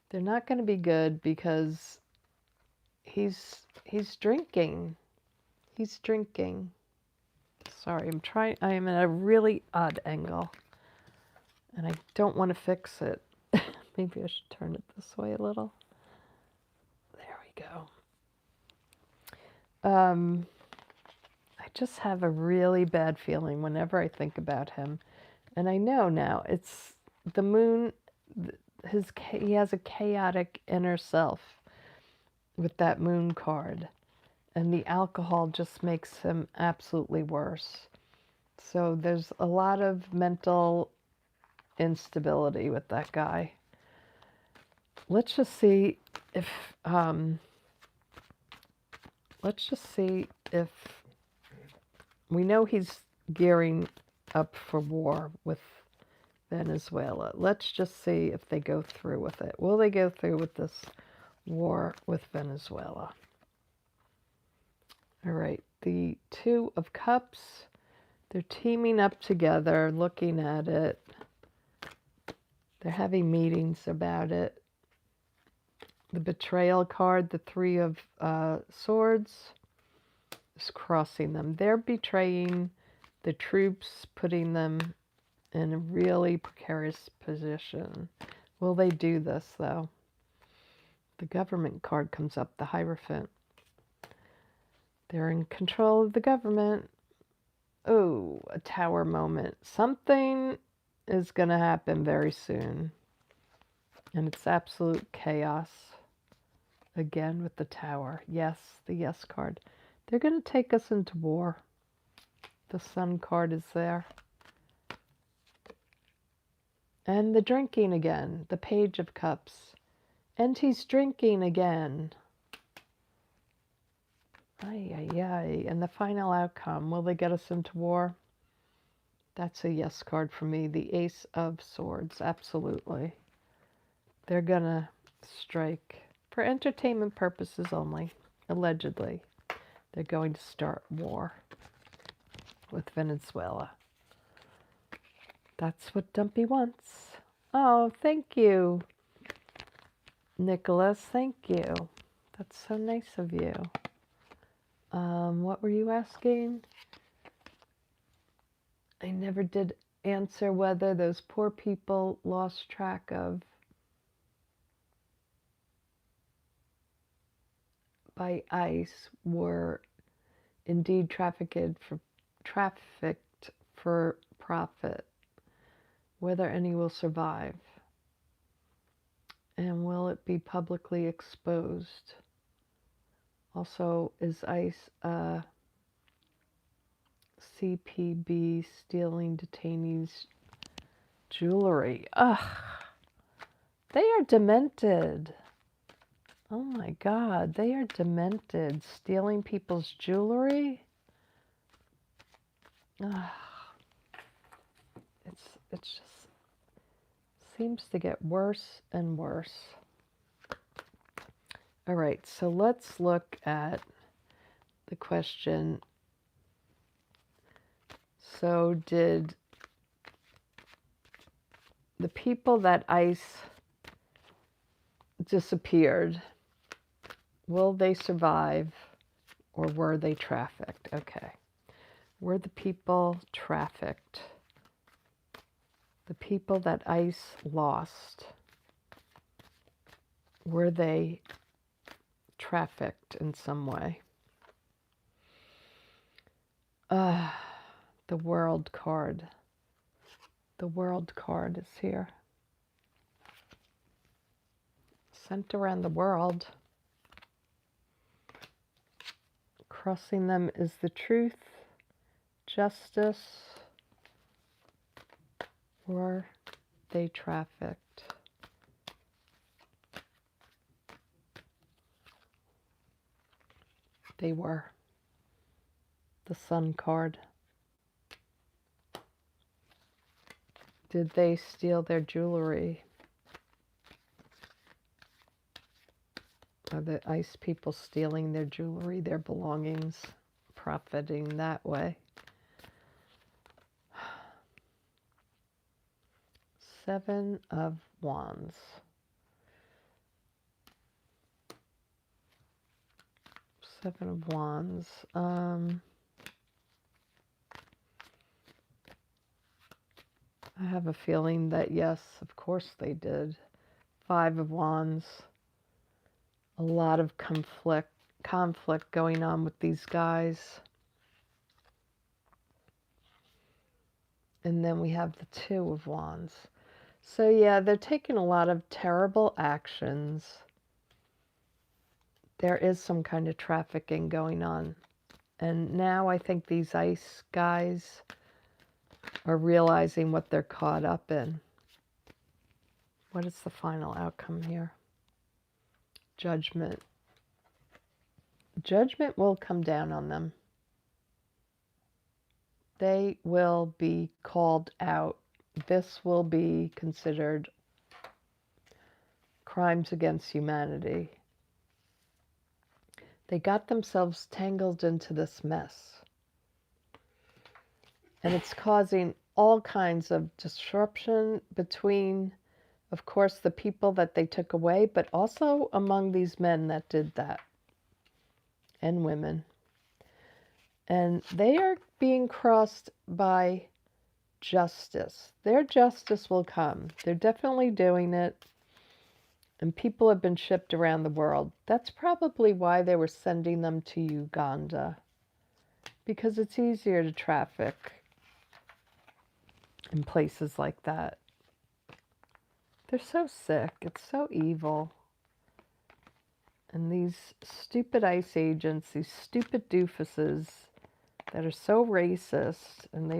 They're not going to be good because he's drinking. He's drinking. Sorry, I am at a really odd angle, and I don't want to fix it. Maybe I should turn it this way a little. There we go. I just have a really bad feeling whenever I think about him. And I know now it's the moon, he has a chaotic inner self with that moon card. And the alcohol just makes him absolutely worse. So there's a lot of mental instability with that guy. Let's just see if we know he's gearing up for war with Venezuela. Let's just see if they go through with it. Will they go through with this war with Venezuela? All right, the Two of Cups, they're teaming up together, looking at it. They're having meetings about it. The Betrayal card, the Three of Swords, is crossing them. They're betraying the troops, putting them in a really precarious position. Will they do this, though? The Government card comes up, the Hierophant. They're in control of the government. Oh, a Tower moment. Something is going to happen very soon. And it's absolute chaos. Again with the Tower. Yes, the Yes card. They're going to take us into war. The Sun card is there. And the drinking again. The Page of Cups. And he's drinking again. Ay, ay, ay. And the final outcome. Will they get us into war? That's a yes card for me. The Ace of Swords. Absolutely. They're going to strike for entertainment purposes only. Allegedly. They're going to start war with Venezuela. That's what Dumpy wants. Oh, thank you, Nicholas. Thank you. That's so nice of you. What were you asking? I never did answer whether those poor people lost track of by ICE were indeed trafficked for profit. Whether any will survive. And will it be publicly exposed? Also, is ICE CPB stealing detainees' jewelry? Ugh, they are demented. Oh my God, they are demented. Stealing people's jewelry? Ugh. It's just seems to get worse and worse. All right, so let's look at the question. So did the people that ICE disappeared, will they survive or were they trafficked? Okay. Were the people trafficked? The people that ICE lost, were they trafficked in some way? The World card. The World card is here. Sent around the world. Crossing them is the truth, justice, Were they trafficked? They were. The Sun card. Did they steal their jewelry? Are the ice people stealing their jewelry, their belongings, profiting that way? Seven of Wands. Seven of Wands. I have a feeling that yes, of course they did. Five of Wands. A lot of conflict going on with these guys. And then we have the Two of Wands. So yeah, they're taking a lot of terrible actions. There is some kind of trafficking going on. And now I think these ice guys are realizing what they're caught up in. What is the final outcome here? Judgment. Judgment will come down on them. They will be called out. This will be considered crimes against humanity. They got themselves tangled into this mess. And it's causing all kinds of disruption between, of course, the people that they took away, but also among these men that did that, and women. And they are being crossed by justice. Their justice will come. They're definitely doing it. And people have been shipped around the world. That's probably why they were sending them to Uganda, because it's easier to traffic in places like that. They're so sick. It's so evil. And these stupid ICE agents, these stupid doofuses that are so racist, and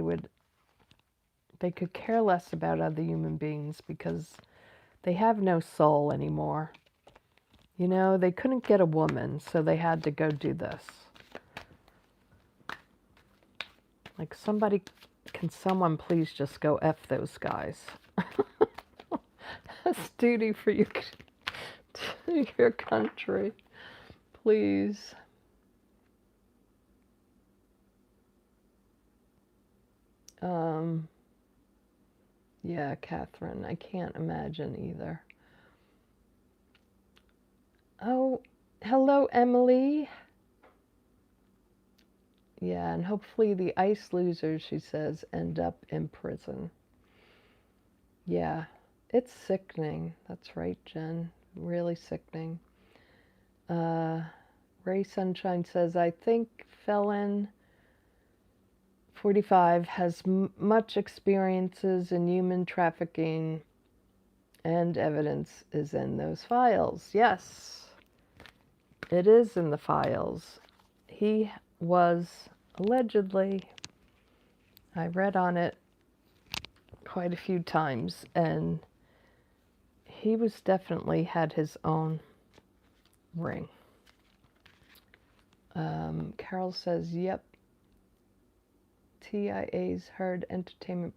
they could care less about other human beings because they have no soul anymore. You know, they couldn't get a woman, so they had to go do this. Like, can someone please just go F those guys? That's duty for you to your country. Please. Yeah, Catherine, I can't imagine either. Oh, hello, Emily. Yeah, and hopefully the ice losers, she says, end up in prison. Yeah, it's sickening. That's right, Jen. Really sickening. Ray Sunshine says, I think felon 45 has much experiences in human trafficking, and evidence is in those files. Yes, it is in the files. He was allegedly, I read on it quite a few times, and he was definitely had his own ring. Carol says, yep, TIA's heard entertainment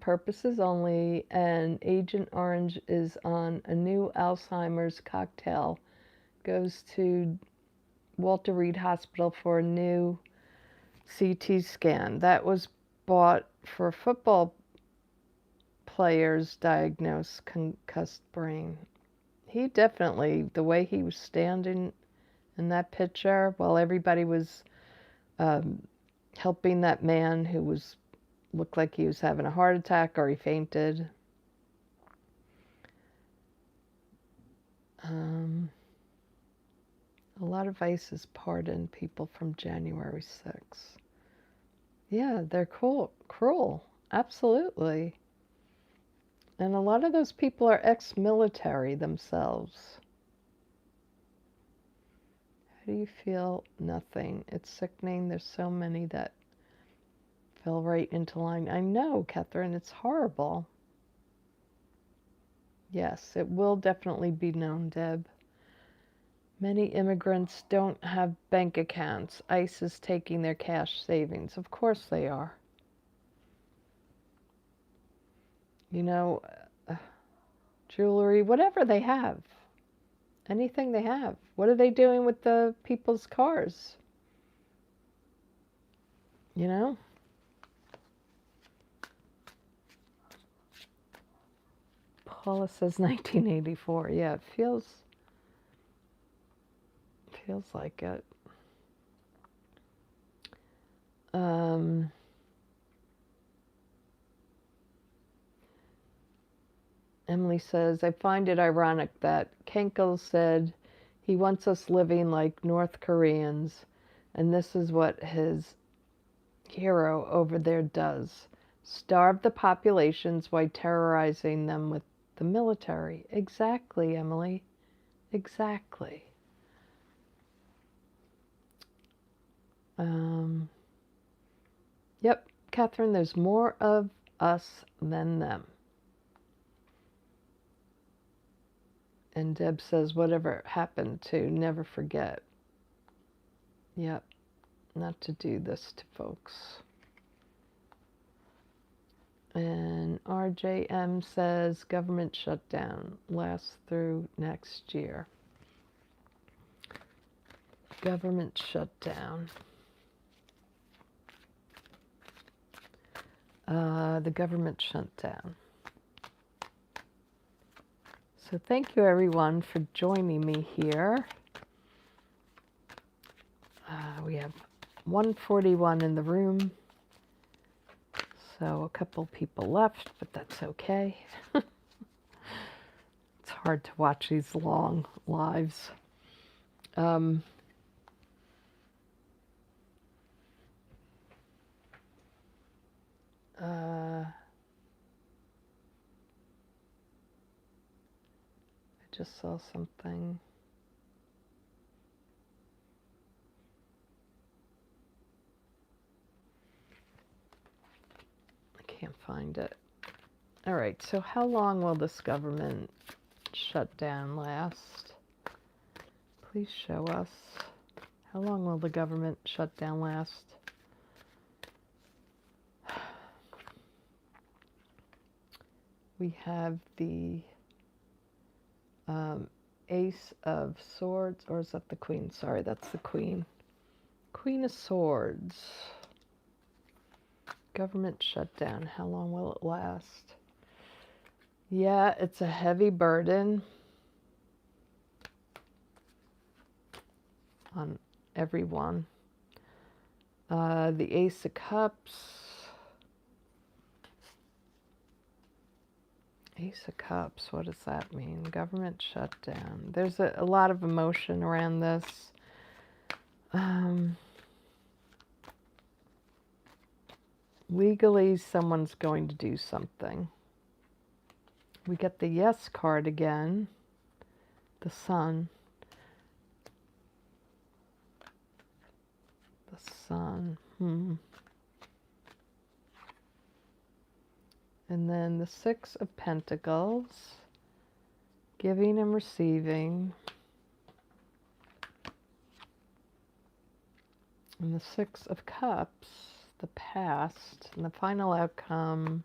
purposes only, and Agent Orange is on a new Alzheimer's cocktail. Goes to Walter Reed Hospital for a new CT scan. That was bought for football players diagnosed concussed brain. He definitely, the way he was standing in that picture while everybody was helping that man who looked like he was having a heart attack or he fainted. A lot of ISIS pardoned people from January 6th. Yeah, they're cruel, absolutely. And a lot of those people are ex-military themselves. How do you feel? Nothing. It's sickening. There's so many that Fell right into line. I know, Catherine, it's horrible. Yes, it will definitely be known, Deb. Many immigrants don't have bank accounts. ICE is taking their cash savings. Of course they are. You know, jewelry, whatever they have. Anything they have. What are they doing with the people's cars? You know? Paula says 1984. Yeah, it feels like it. Emily says, I find it ironic that Kenkel said he wants us living like North Koreans, and this is what his hero over there does. Starve the populations while terrorizing them with the military. Exactly, Emily. Exactly. Yep, Catherine, there's more of us than them. And Deb says, whatever happened to never forget. Yep, not to do this to folks. And RJM says, government shutdown lasts through next year. Government shutdown. The government shutdown. So thank you everyone for joining me here. We have 141 in the room. So a couple people left, but that's okay. It's hard to watch these long lives. I just saw something. I can't find it. All right, so how long will this government shutdown last? Please show us. How long will the government shutdown last? We have the Ace of Swords, or is that the Queen? Sorry, that's the Queen. Queen of Swords. Government shutdown. How long will it last? Yeah, it's a heavy burden on everyone. The Ace of Cups. Ace of Cups, what does that mean? Government shutdown. There's a lot of emotion around this. Legally, someone's going to do something. We get the Yes card again. The Sun. The Sun. And then the Six of Pentacles, giving and receiving. And the Six of Cups, the past, and the final outcome,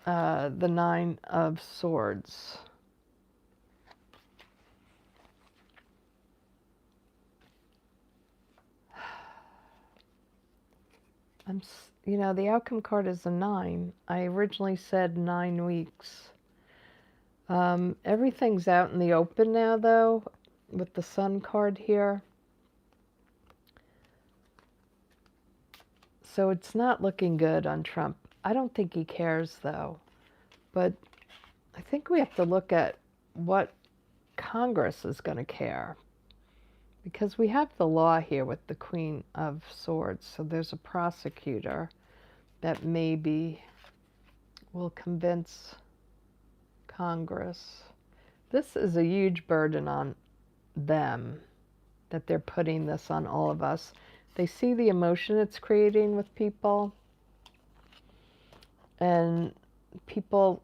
the Nine of Swords. You know, the outcome card is a 9. I originally said 9 weeks. Everything's out in the open now, though, with the Sun card here. So it's not looking good on Trump. I don't think he cares, though. But I think we have to look at what Congress is going to care. Because we have the law here with the Queen of Swords. So there's a prosecutor that maybe will convince Congress. This is a huge burden on them, that they're putting this on all of us. They see the emotion it's creating with people, and people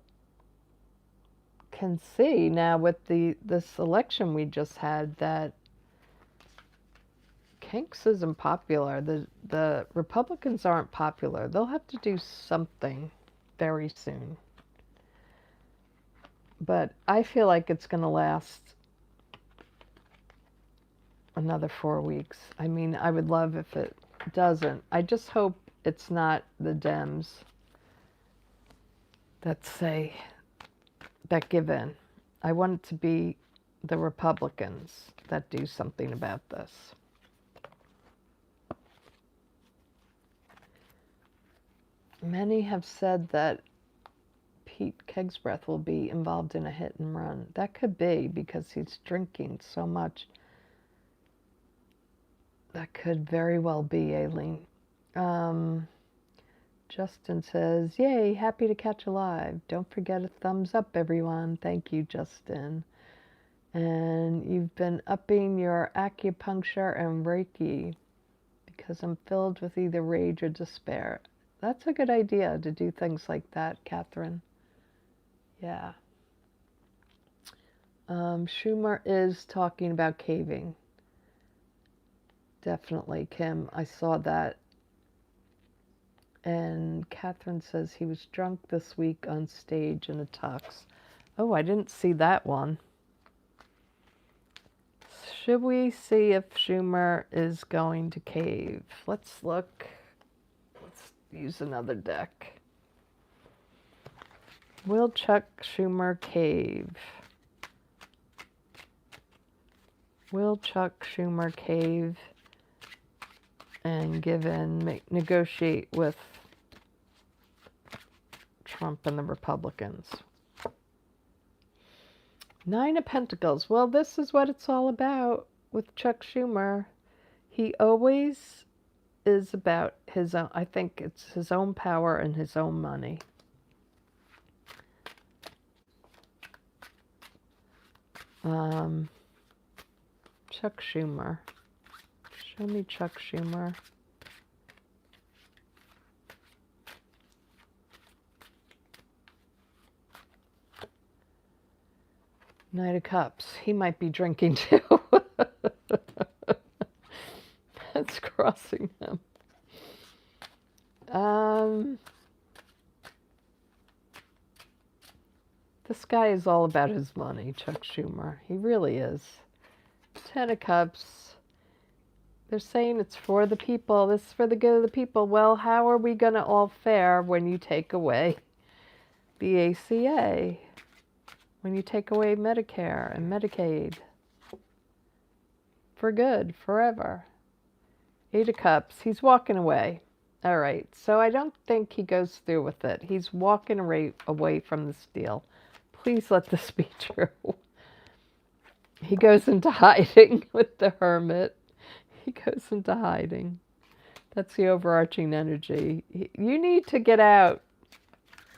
can see now with this election we just had that Kinks isn't popular. The Republicans aren't popular. They'll have to do something very soon. But I feel like it's going to last another 4 weeks. I mean, I would love if it doesn't. I just hope it's not the Dems that give in. I want it to be the Republicans that do something about this. Many have said that Pete Kegsbreath will be involved in a hit and run. That could be because he's drinking so much. That could very well be, Aileen. Justin says, yay, happy to catch a live. Don't forget a thumbs up, everyone. Thank you, Justin. And you've been upping your acupuncture and Reiki because I'm filled with either rage or despair. That's a good idea to do things like that, Catherine. Yeah. Schumer is talking about caving. Definitely, Kim. I saw that. And Catherine says he was drunk this week on stage in a tux. Oh, I didn't see that one. Should we see if Schumer is going to cave? Let's look. Let's use another deck. Will Chuck Schumer cave? Will Chuck Schumer cave and give in, negotiate with Trump and the Republicans? Nine of Pentacles. Well, this is what it's all about with Chuck Schumer. He always is about his own, I think it's his own power and his own money. Chuck Schumer. Show me Chuck Schumer. Knight of Cups. He might be drinking too. That's crossing him. This guy is all about his money, Chuck Schumer. He really is. Ten of Cups. They're saying it's for the people. This is for the good of the people. Well, how are we going to all fare when you take away the ACA? When you take away Medicare and Medicaid? For good, forever. Eight of Cups. He's walking away. All right. So I don't think he goes through with it. He's walking away from this deal. Please let this be true. He goes into hiding with the Hermit. He goes into hiding. That's the overarching energy. You need to get out,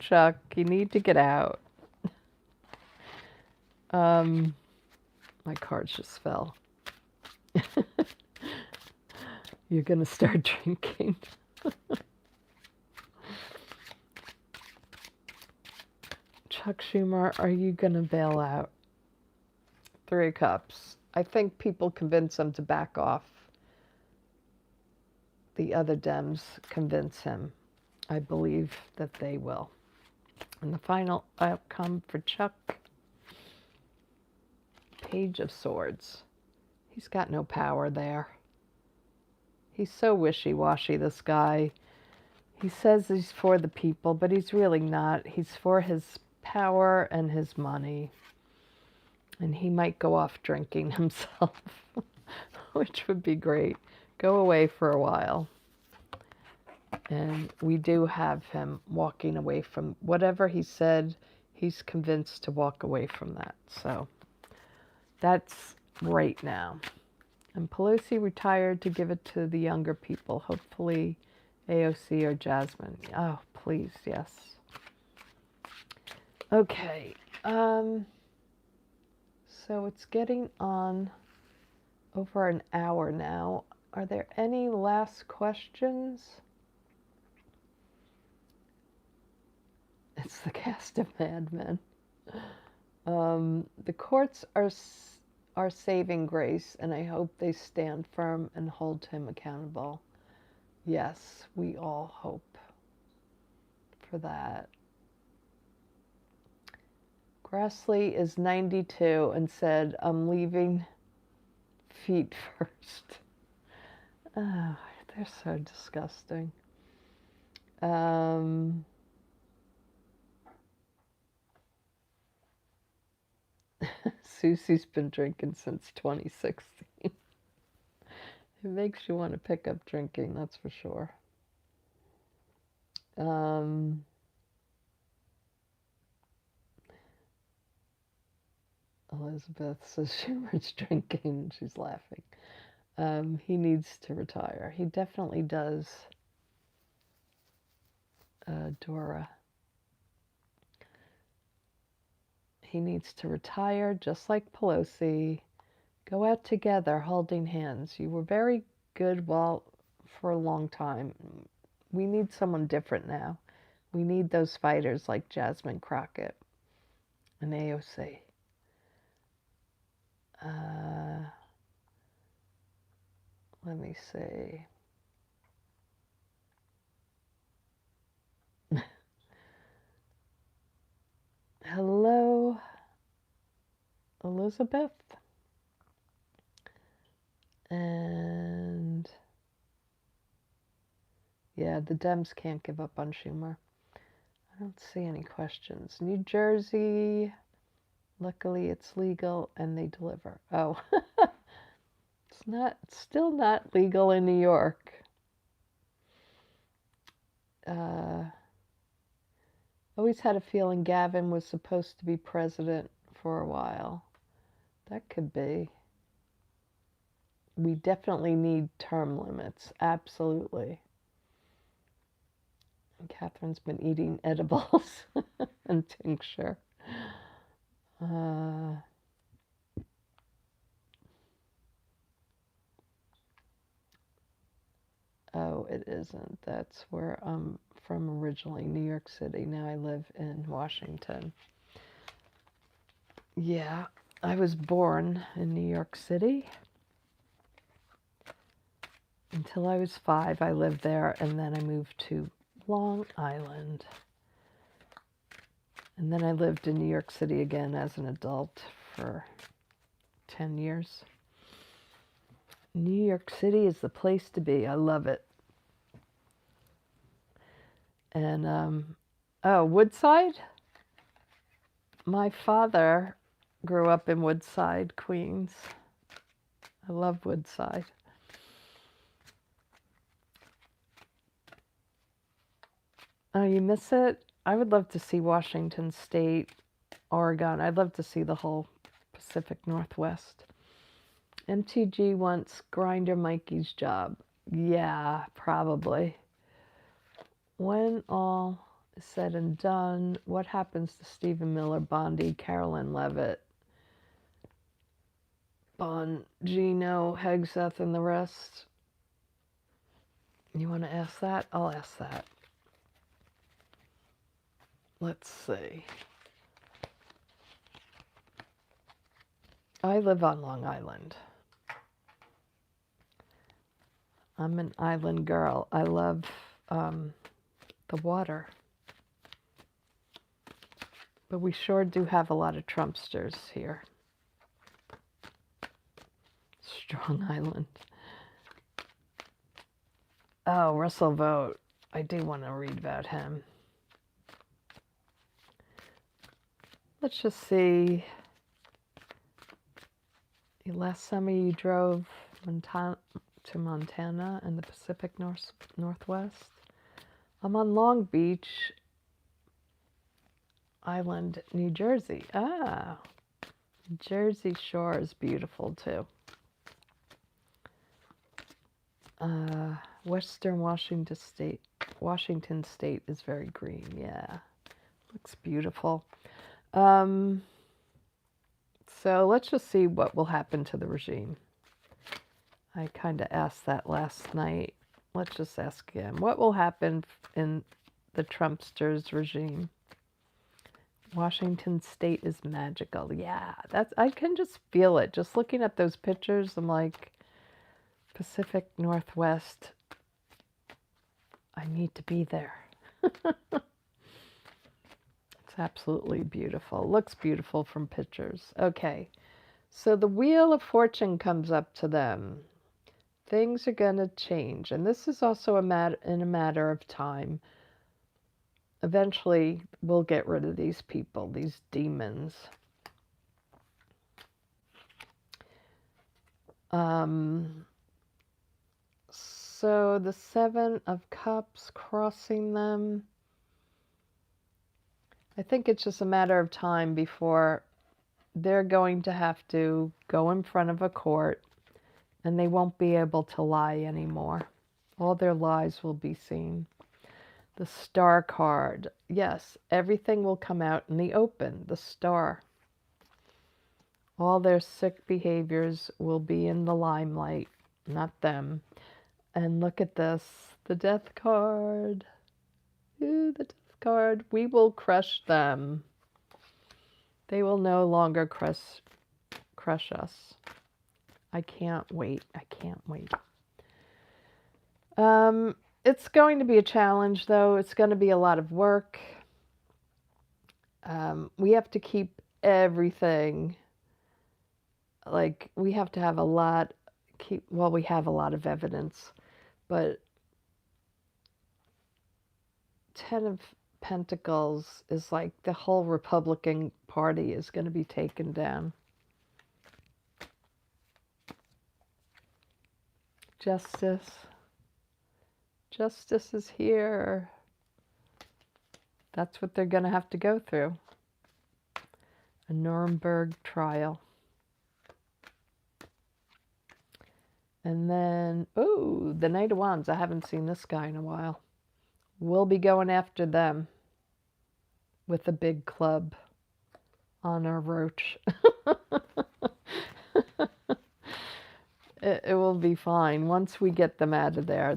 Chuck. You need to get out. My cards just fell. You're going to start drinking. Chuck Schumer, are you going to bail out? Three of Cups. I think people convince him to back off. The other Dems convince him. I believe that they will. And the final outcome for Chuck, Page of Swords. He's got no power there. He's so wishy-washy, this guy. He says he's for the people, but he's really not. He's for his power and his money. And he might go off drinking himself, which would be great. Go away for a while. And we do have him walking away from whatever he said. He's convinced to walk away from that. So that's right now. And Pelosi retired to give it to the younger people. Hopefully AOC or Jasmine. Oh, please, yes. Okay. So it's getting on over an hour now. are there any last questions? It's the cast of Mad Men. The courts are saving Grace, and I hope they stand firm and hold him accountable. Yes, we all hope for that. Grassley is 92 and said, I'm leaving feet first. Oh, they're so disgusting. Susie's been drinking since 2016. It makes you want to pick up drinking, that's for sure. Elizabeth says Schumer's drinking. She's laughing. He needs to retire. He definitely does. Dora. He needs to retire just like Pelosi. Go out together holding hands. You were very good for a long time. We need someone different now. We need those fighters like Jasmine Crockett and AOC. Let me see. Hello, Elizabeth. And yeah, the Dems can't give up on Schumer. I don't see any questions. New Jersey, luckily it's legal and they deliver. Oh, still not legal in New York. Always had a feeling Gavin was supposed to be president for a while. That could be. We definitely need term limits, absolutely. And Catherine's been eating edibles and tincture. Oh, it isn't. That's where I'm from originally, New York City. Now I live in Washington. Yeah, I was born in New York City. Until I was 5, I lived there, and then I moved to Long Island. And then I lived in New York City again as an adult for 10 years. New York City is the place to be. I love it. And, Woodside? My father grew up in Woodside, Queens. I love Woodside. Oh, you miss it? I would love to see Washington State, Oregon. I'd love to see the whole Pacific Northwest. MTG wants Grinder Mikey's job. Yeah, probably. When all is said and done, what happens to Stephen Miller, Bondi, Carolyn Levitt, Bongino, Hegseth, and the rest? You want to ask that? I'll ask that. Let's see. I live on Long Island. I'm an island girl. I love the water. But we sure do have a lot of Trumpsters here. Strong Island. Oh, Russell Vogt. I do want to read about him. Let's just see. Last summer you drove to Montana and the Pacific Northwest. I'm on Long Beach Island, New Jersey. Ah, Jersey Shore is beautiful too. Western Washington State is very green. Yeah, looks beautiful. So let's just see what will happen to the regime. I kind of asked that last night. Let's just ask again. What will happen in the Trumpsters regime? Washington State is magical. Yeah, that's, I can just feel it. Just looking at those pictures, I'm like, Pacific Northwest, I need to be there. It's absolutely beautiful. Looks beautiful from pictures. Okay, so the Wheel of Fortune comes up to them. Things are going to change, and this is also in a matter of time. Eventually, we'll get rid of these people, these demons. So the Seven of Cups crossing them. I think it's just a matter of time before they're going to have to go in front of a court and they won't be able to lie anymore. All their lies will be seen. The Star card. Yes, everything will come out in the open. The Star. All their sick behaviors will be in the limelight, not them. And look at this. The Death card. Ooh, the Death card. We will crush them. They will no longer crush us. I can't wait. I can't wait. It's going to be a challenge, though. It's going to be a lot of work. We have to keep everything. Like, we have to have a lot. Well, we have a lot of evidence, but Ten of Pentacles is like the whole Republican Party is going to be taken down. Justice. Justice is here. That's what they're going to have to go through. A Nuremberg trial. And then, oh, the Knight of Wands. I haven't seen this guy in a while. We'll be going after them with a big club on our roach. It will be fine once we get them out of there.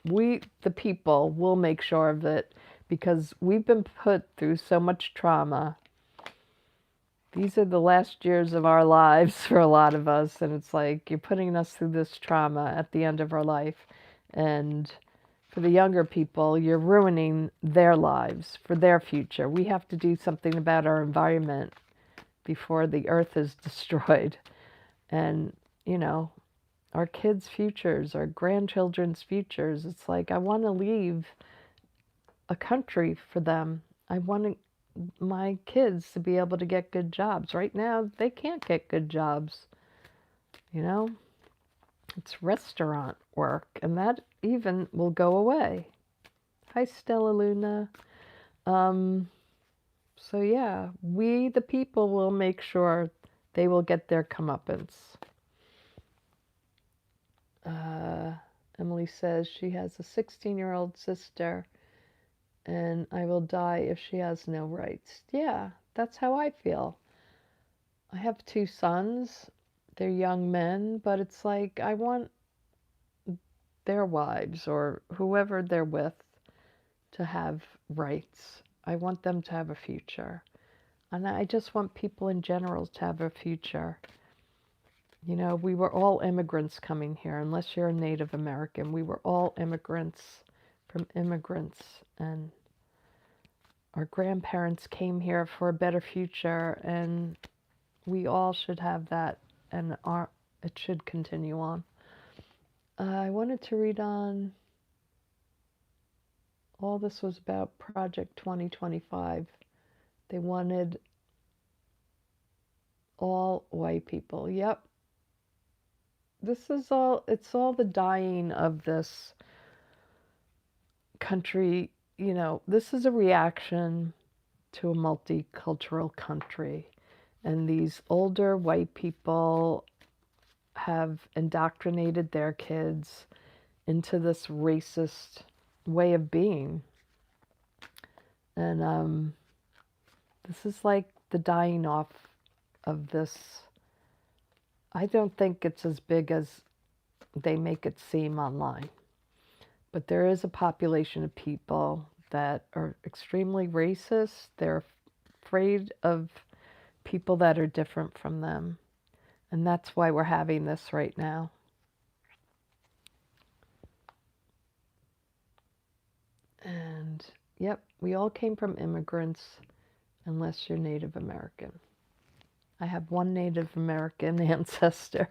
We, the people, will make sure of it because we've been put through so much trauma. These are the last years of our lives for a lot of us, and it's like you're putting us through this trauma at the end of our life. And for the younger people, you're ruining their lives for their future. We have to do something about our environment before the earth is destroyed. And, you know, our kids' futures, our grandchildren's futures. It's like I want to leave a country for them. I want my kids to be able to get good jobs. Right now, they can't get good jobs. You know, it's restaurant work, and that even will go away. Hi, Stella Luna. So yeah, we, the people, will make sure they will get their comeuppance. Emily says she has a 16-year-old sister, and I will die if she has no rights. Yeah, that's how I feel. I have 2 sons. They're young men, but it's like I want their wives or whoever they're with to have rights. I want them to have a future. And I just want people in general to have a future. You know, we were all immigrants coming here, unless you're a Native American. We were all immigrants from immigrants, and our grandparents came here for a better future, and we all should have that, and it should continue on. I wanted to read on, all this was about Project 2025. They wanted all white people. Yep. This is all, it's all the dying of this country. You know, this is a reaction to a multicultural country. And these older white people have indoctrinated their kids into this racist way of being. And this is like the dying off of this I don't think it's as big as they make it seem online. But there is a population of people that are extremely racist. They're afraid of people that are different from them. And that's why we're having this right now. And yep, we all came from immigrants, unless you're Native American. I have one Native American ancestor,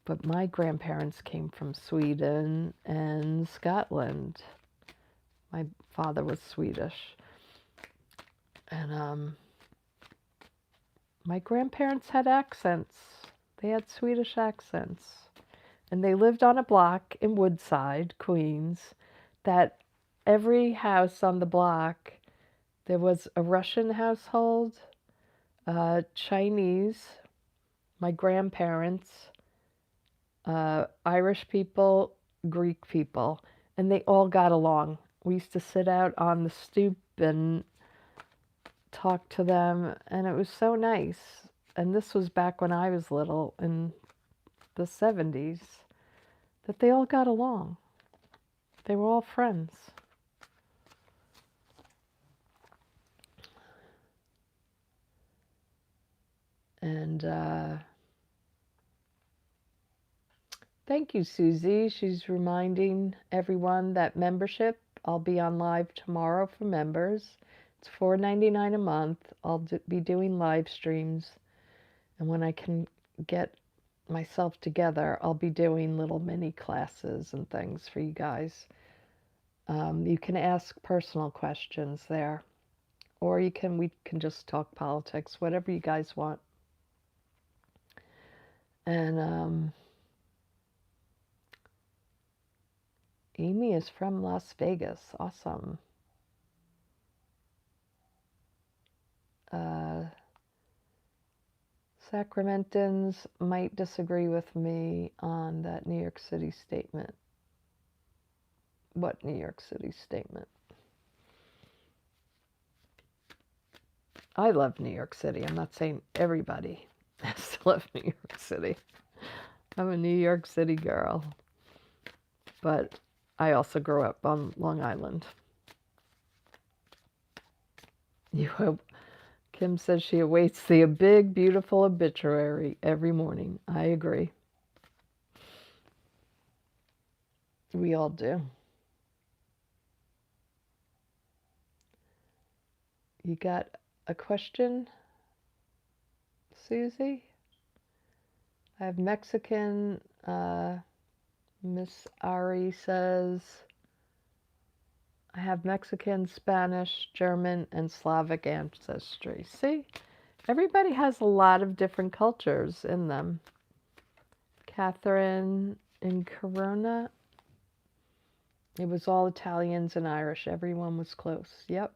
but my grandparents came from Sweden and Scotland. My father was Swedish. And my grandparents had accents. They had Swedish accents. And they lived on a block in Woodside, Queens, that every house on the block, there was a Russian household, Chinese, my grandparents, Irish people, Greek people, and they all got along. We used to sit out on the stoop and talk to them, and it was so nice. And this was back when I was little in the 70s, that they all got along. They were all friends. And thank you, Susie. She's reminding everyone that membership, I'll be on live tomorrow for members. It's $4.99 a month. I'll be doing live streams. And when I can get myself together, I'll be doing little mini classes and things for you guys. You can ask personal questions there, or we can just talk politics, whatever you guys want. And Amy is from Las Vegas. Awesome. Sacramentans might disagree with me on that New York City statement. What New York City statement? I love New York City. I'm not saying everybody has to love New York City. I'm a New York City girl. But I also grew up on Long Island. You hope. Kim says she awaits the big, beautiful obituary every morning. I agree. We all do. You got a question, Susie? I have Mexican. Miss Ari says, I have Mexican, Spanish, German, and Slavic ancestry. See, everybody has a lot of different cultures in them. Catherine in Corona, it was all Italians and Irish. Everyone was close. Yep.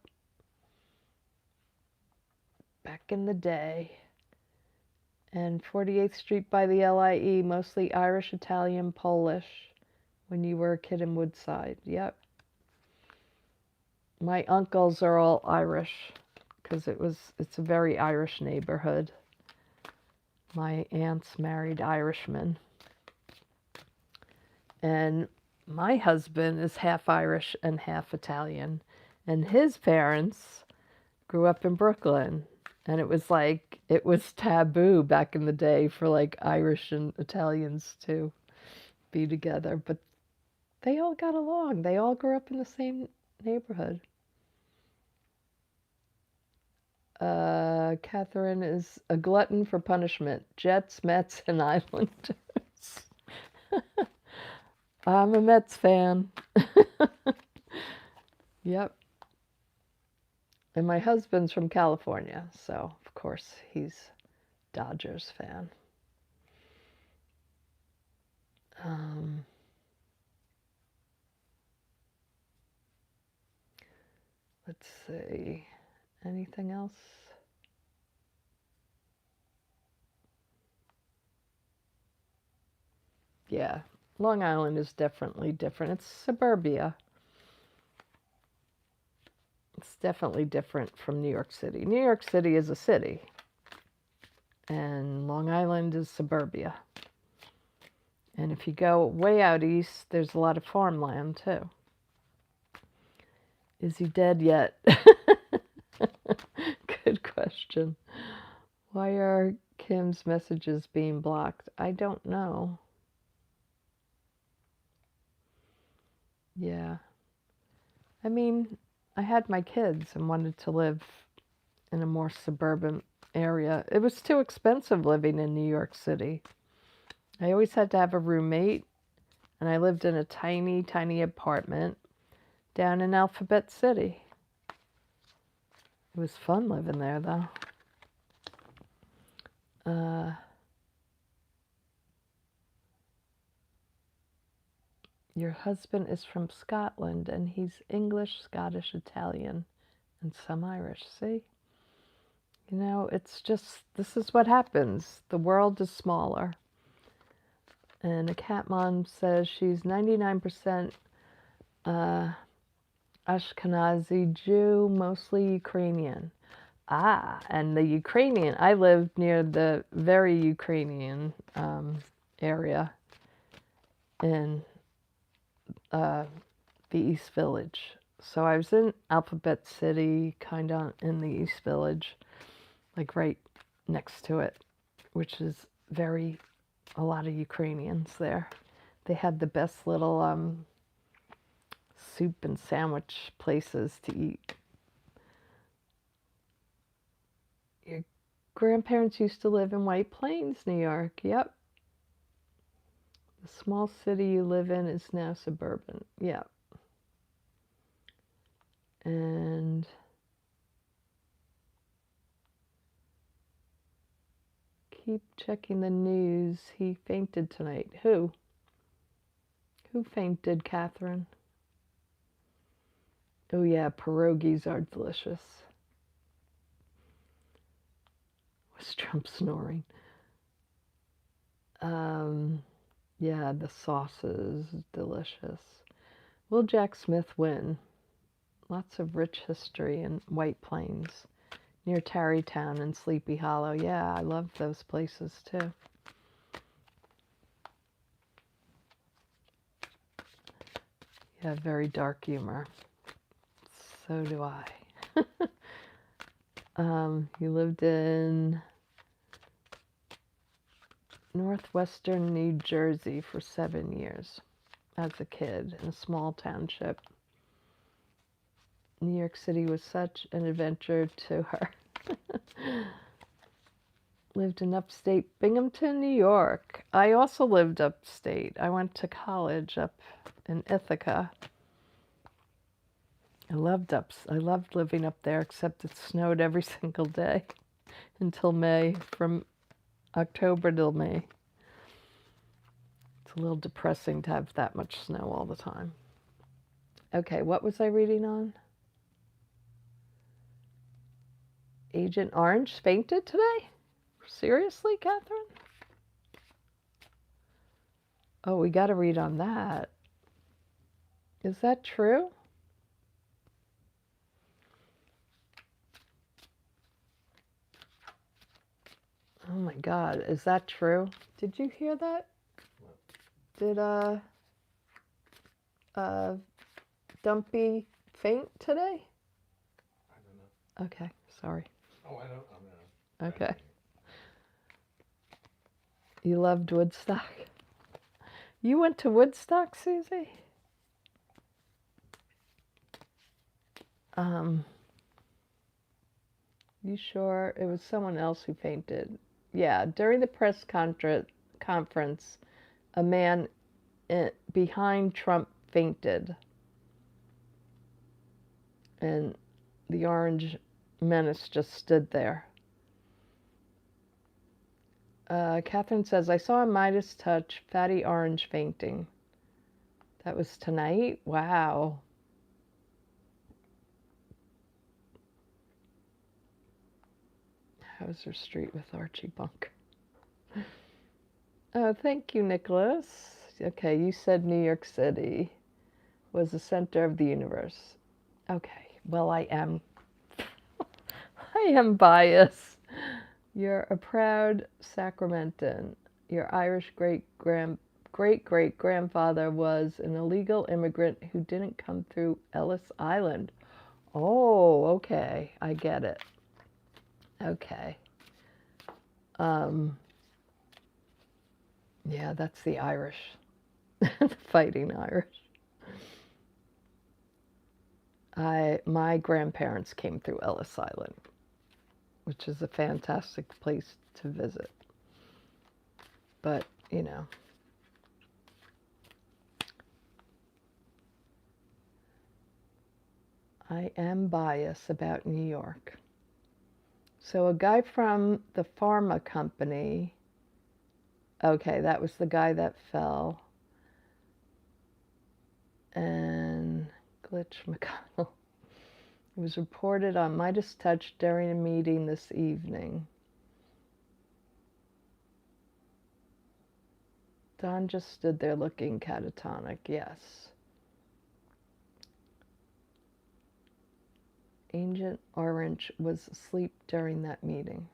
Back in the day. And 48th Street by the LIE, mostly Irish, Italian, Polish, when you were a kid in Woodside. Yep. My uncles are all Irish, because it's a very Irish neighborhood. My aunts married Irishmen. And my husband is half Irish and half Italian. And his parents grew up in Brooklyn. And it was taboo back in the day for like Irish and Italians to be together. But they all got along. They all grew up in the same neighborhood. Catherine is a glutton for punishment. Jets, Mets, and Islanders. I'm a Mets fan. Yep. And my husband's from California, so of course he's Dodgers fan. Let's see. Anything else? Yeah, Long Island is definitely different. It's suburbia. It's definitely different from New York City. New York City is a city. and Long Island is suburbia. And if you go way out east, there's a lot of farmland too. Is he dead yet? Good question. Why are Kim's messages being blocked? I don't know. Yeah. I mean, I had my kids and wanted to live in a more suburban area. It was too expensive living in New York City. I always had to have a roommate, and I lived in a tiny, tiny apartment down in Alphabet City. It was fun living there, though. Your husband is from Scotland, and he's English, Scottish, Italian, and some Irish. See? You know, it's just, this is what happens. The world is smaller. And a cat mom says she's 99% Ashkenazi Jew, mostly Ukrainian. Ah, and the Ukrainian, I lived near the very Ukrainian area in the East Village. So I was in Alphabet City, kind of in the East Village, like right next to it, which is a lot of Ukrainians there. They had the best little soup and sandwich places to eat. Your grandparents used to live in White Plains, New York. Yep. The small city you live in is now suburban. Yep. And keep checking the news. He fainted tonight. Who? Who fainted, Catherine? Oh, yeah, pierogies are delicious. Was Trump snoring? Yeah, the sauce is delicious. Will Jack Smith win? Lots of rich history in White Plains, near Tarrytown and Sleepy Hollow. Yeah, I love those places too. Yeah, very dark humor. So do I. You lived in northwestern New Jersey for 7 years as a kid in a small township. New York City was such an adventure to her. Lived in upstate Binghamton, New York. I also lived upstate. I went to college up in Ithaca. I loved living up there, except it snowed every single day until May, from October till May. It's a little depressing to have that much snow all the time. Okay, what was I reading on? Agent Orange fainted today? Seriously, Catherine? Oh, we got to read on that. Is that true? Oh my God, is that true? Did you hear that? Did Dumpy faint today? I don't know. Okay, sorry. Oh, I don't know. Okay. You loved Woodstock? You went to Woodstock, Susie? You sure? It was someone else who fainted. Yeah, during the press conference, a man behind Trump fainted. And the orange menace just stood there. Catherine says, I saw a Midas touch, fatty orange fainting. That was tonight? Wow. Hauser Street with Archie Bunker. Oh, thank you, Nicholas. Okay, you said New York City was the center of the universe. Okay, well, I am biased. You're a proud Sacramentan. Your Irish great-great-grandfather was an illegal immigrant who didn't come through Ellis Island. Oh, okay. I get it. Okay. Um, yeah, that's the Irish. The Fighting Irish. My grandparents came through Ellis Island, which is a fantastic place to visit. But, you know, I am biased about New York. So a guy from the pharma company, okay, that was the guy that fell. And Glitch McConnell. It was reported on Midas Touch during a meeting this evening. Don just stood there looking catatonic, yes. Agent Orange was asleep during that meeting.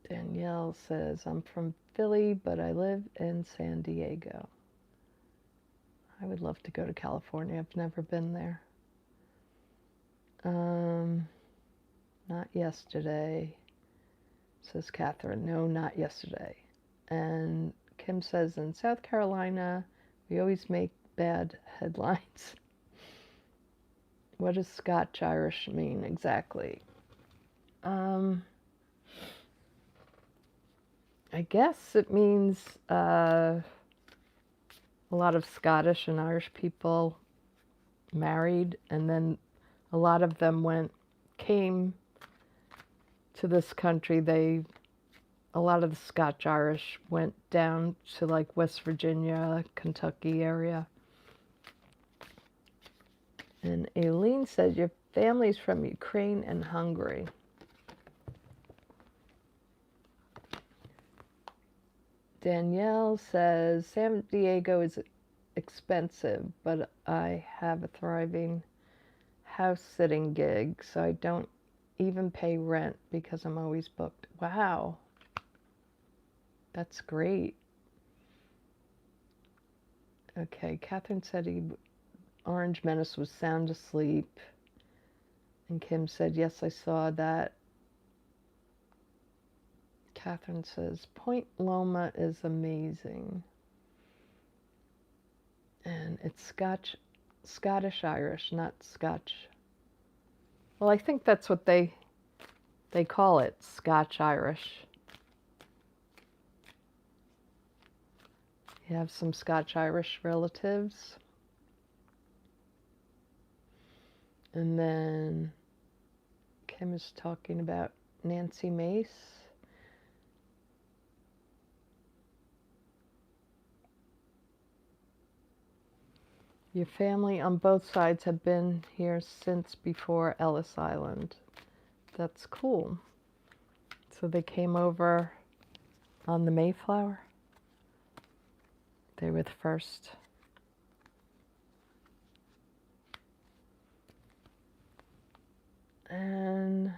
Danielle says, I'm from Philly, but I live in San Diego. I would love to go to California. I've never been there. Not yesterday, says Catherine. No, not yesterday. And Kim says, in South Carolina, we always make bad headlines. What does Scotch Irish mean exactly? I guess it means a lot of Scottish and Irish people married, and then a lot of them came to this country. A lot of the Scotch Irish went down to like West Virginia, Kentucky area. And Aileen said your family's from Ukraine and Hungary. Danielle says San Diego is expensive, but I have a thriving house sitting gig, so I don't even pay rent because I'm always booked. Wow. That's great. Okay, Catherine said Orange Menace was sound asleep. And Kim said, yes, I saw that. Catherine says, Point Loma is amazing. And it's Scottish Irish, not Scotch. Well, I think that's what they call it, Scotch Irish. You have some Scotch Irish relatives. And then Kim is talking about Nancy Mace. Your family on both sides have been here since before Ellis Island. That's cool. So they came over on the Mayflower. They were the first. And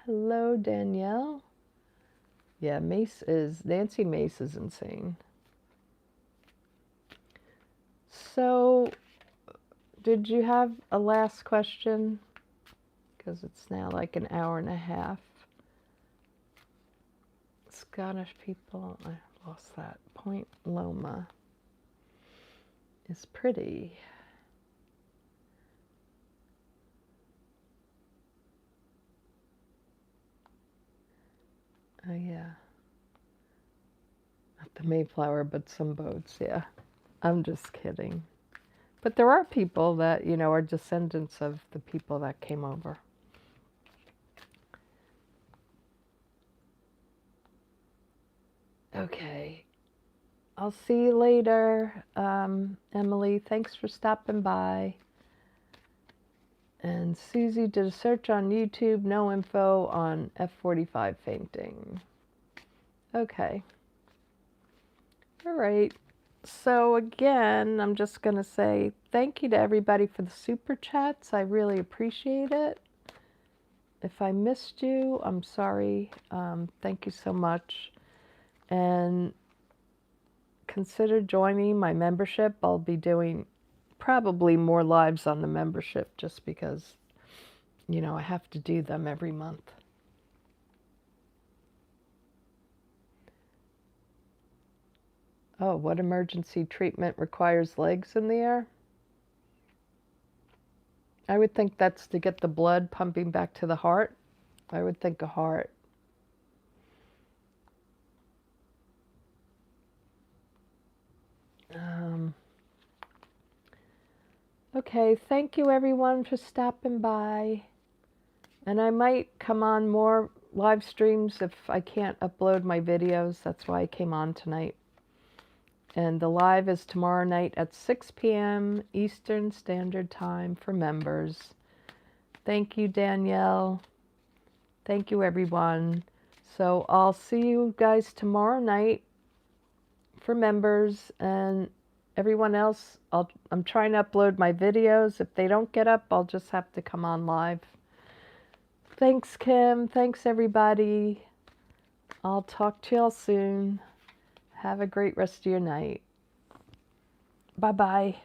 hello, Danielle. Yeah, Nancy Mace is insane. So, did you have a last question? Because it's now like an hour and a half. Scottish people, I lost that. Point Loma is pretty. Oh, yeah. Not the Mayflower, but some boats, yeah. I'm just kidding. But there are people that, are descendants of the people that came over. Okay. I'll see you later. Emily, thanks for stopping by. And Susie did a search on YouTube, no info on F-45 fainting. Okay. All right. So again, I'm just going to say thank you to everybody for the super chats. I really appreciate it. If I missed you, I'm sorry. Thank you so much. And consider joining my membership. I'll be doing probably more lives on the membership just because, you know, I have to do them every month. Oh, what emergency treatment requires legs in the air? I would think that's to get the blood pumping back to the heart. I would think a heart. Okay, thank you everyone for stopping by. And I might come on more live streams if I can't upload my videos. That's why I came on tonight. And the live is tomorrow night at 6 p.m. Eastern Standard Time for members. Thank you, Danielle. Thank you, everyone. So I'll see you guys tomorrow night for members, and everyone else, I'm trying to upload my videos. If they don't get up, I'll just have to come on live. Thanks, Kim. Thanks, everybody. I'll talk to y'all soon. Have a great rest of your night. Bye-bye.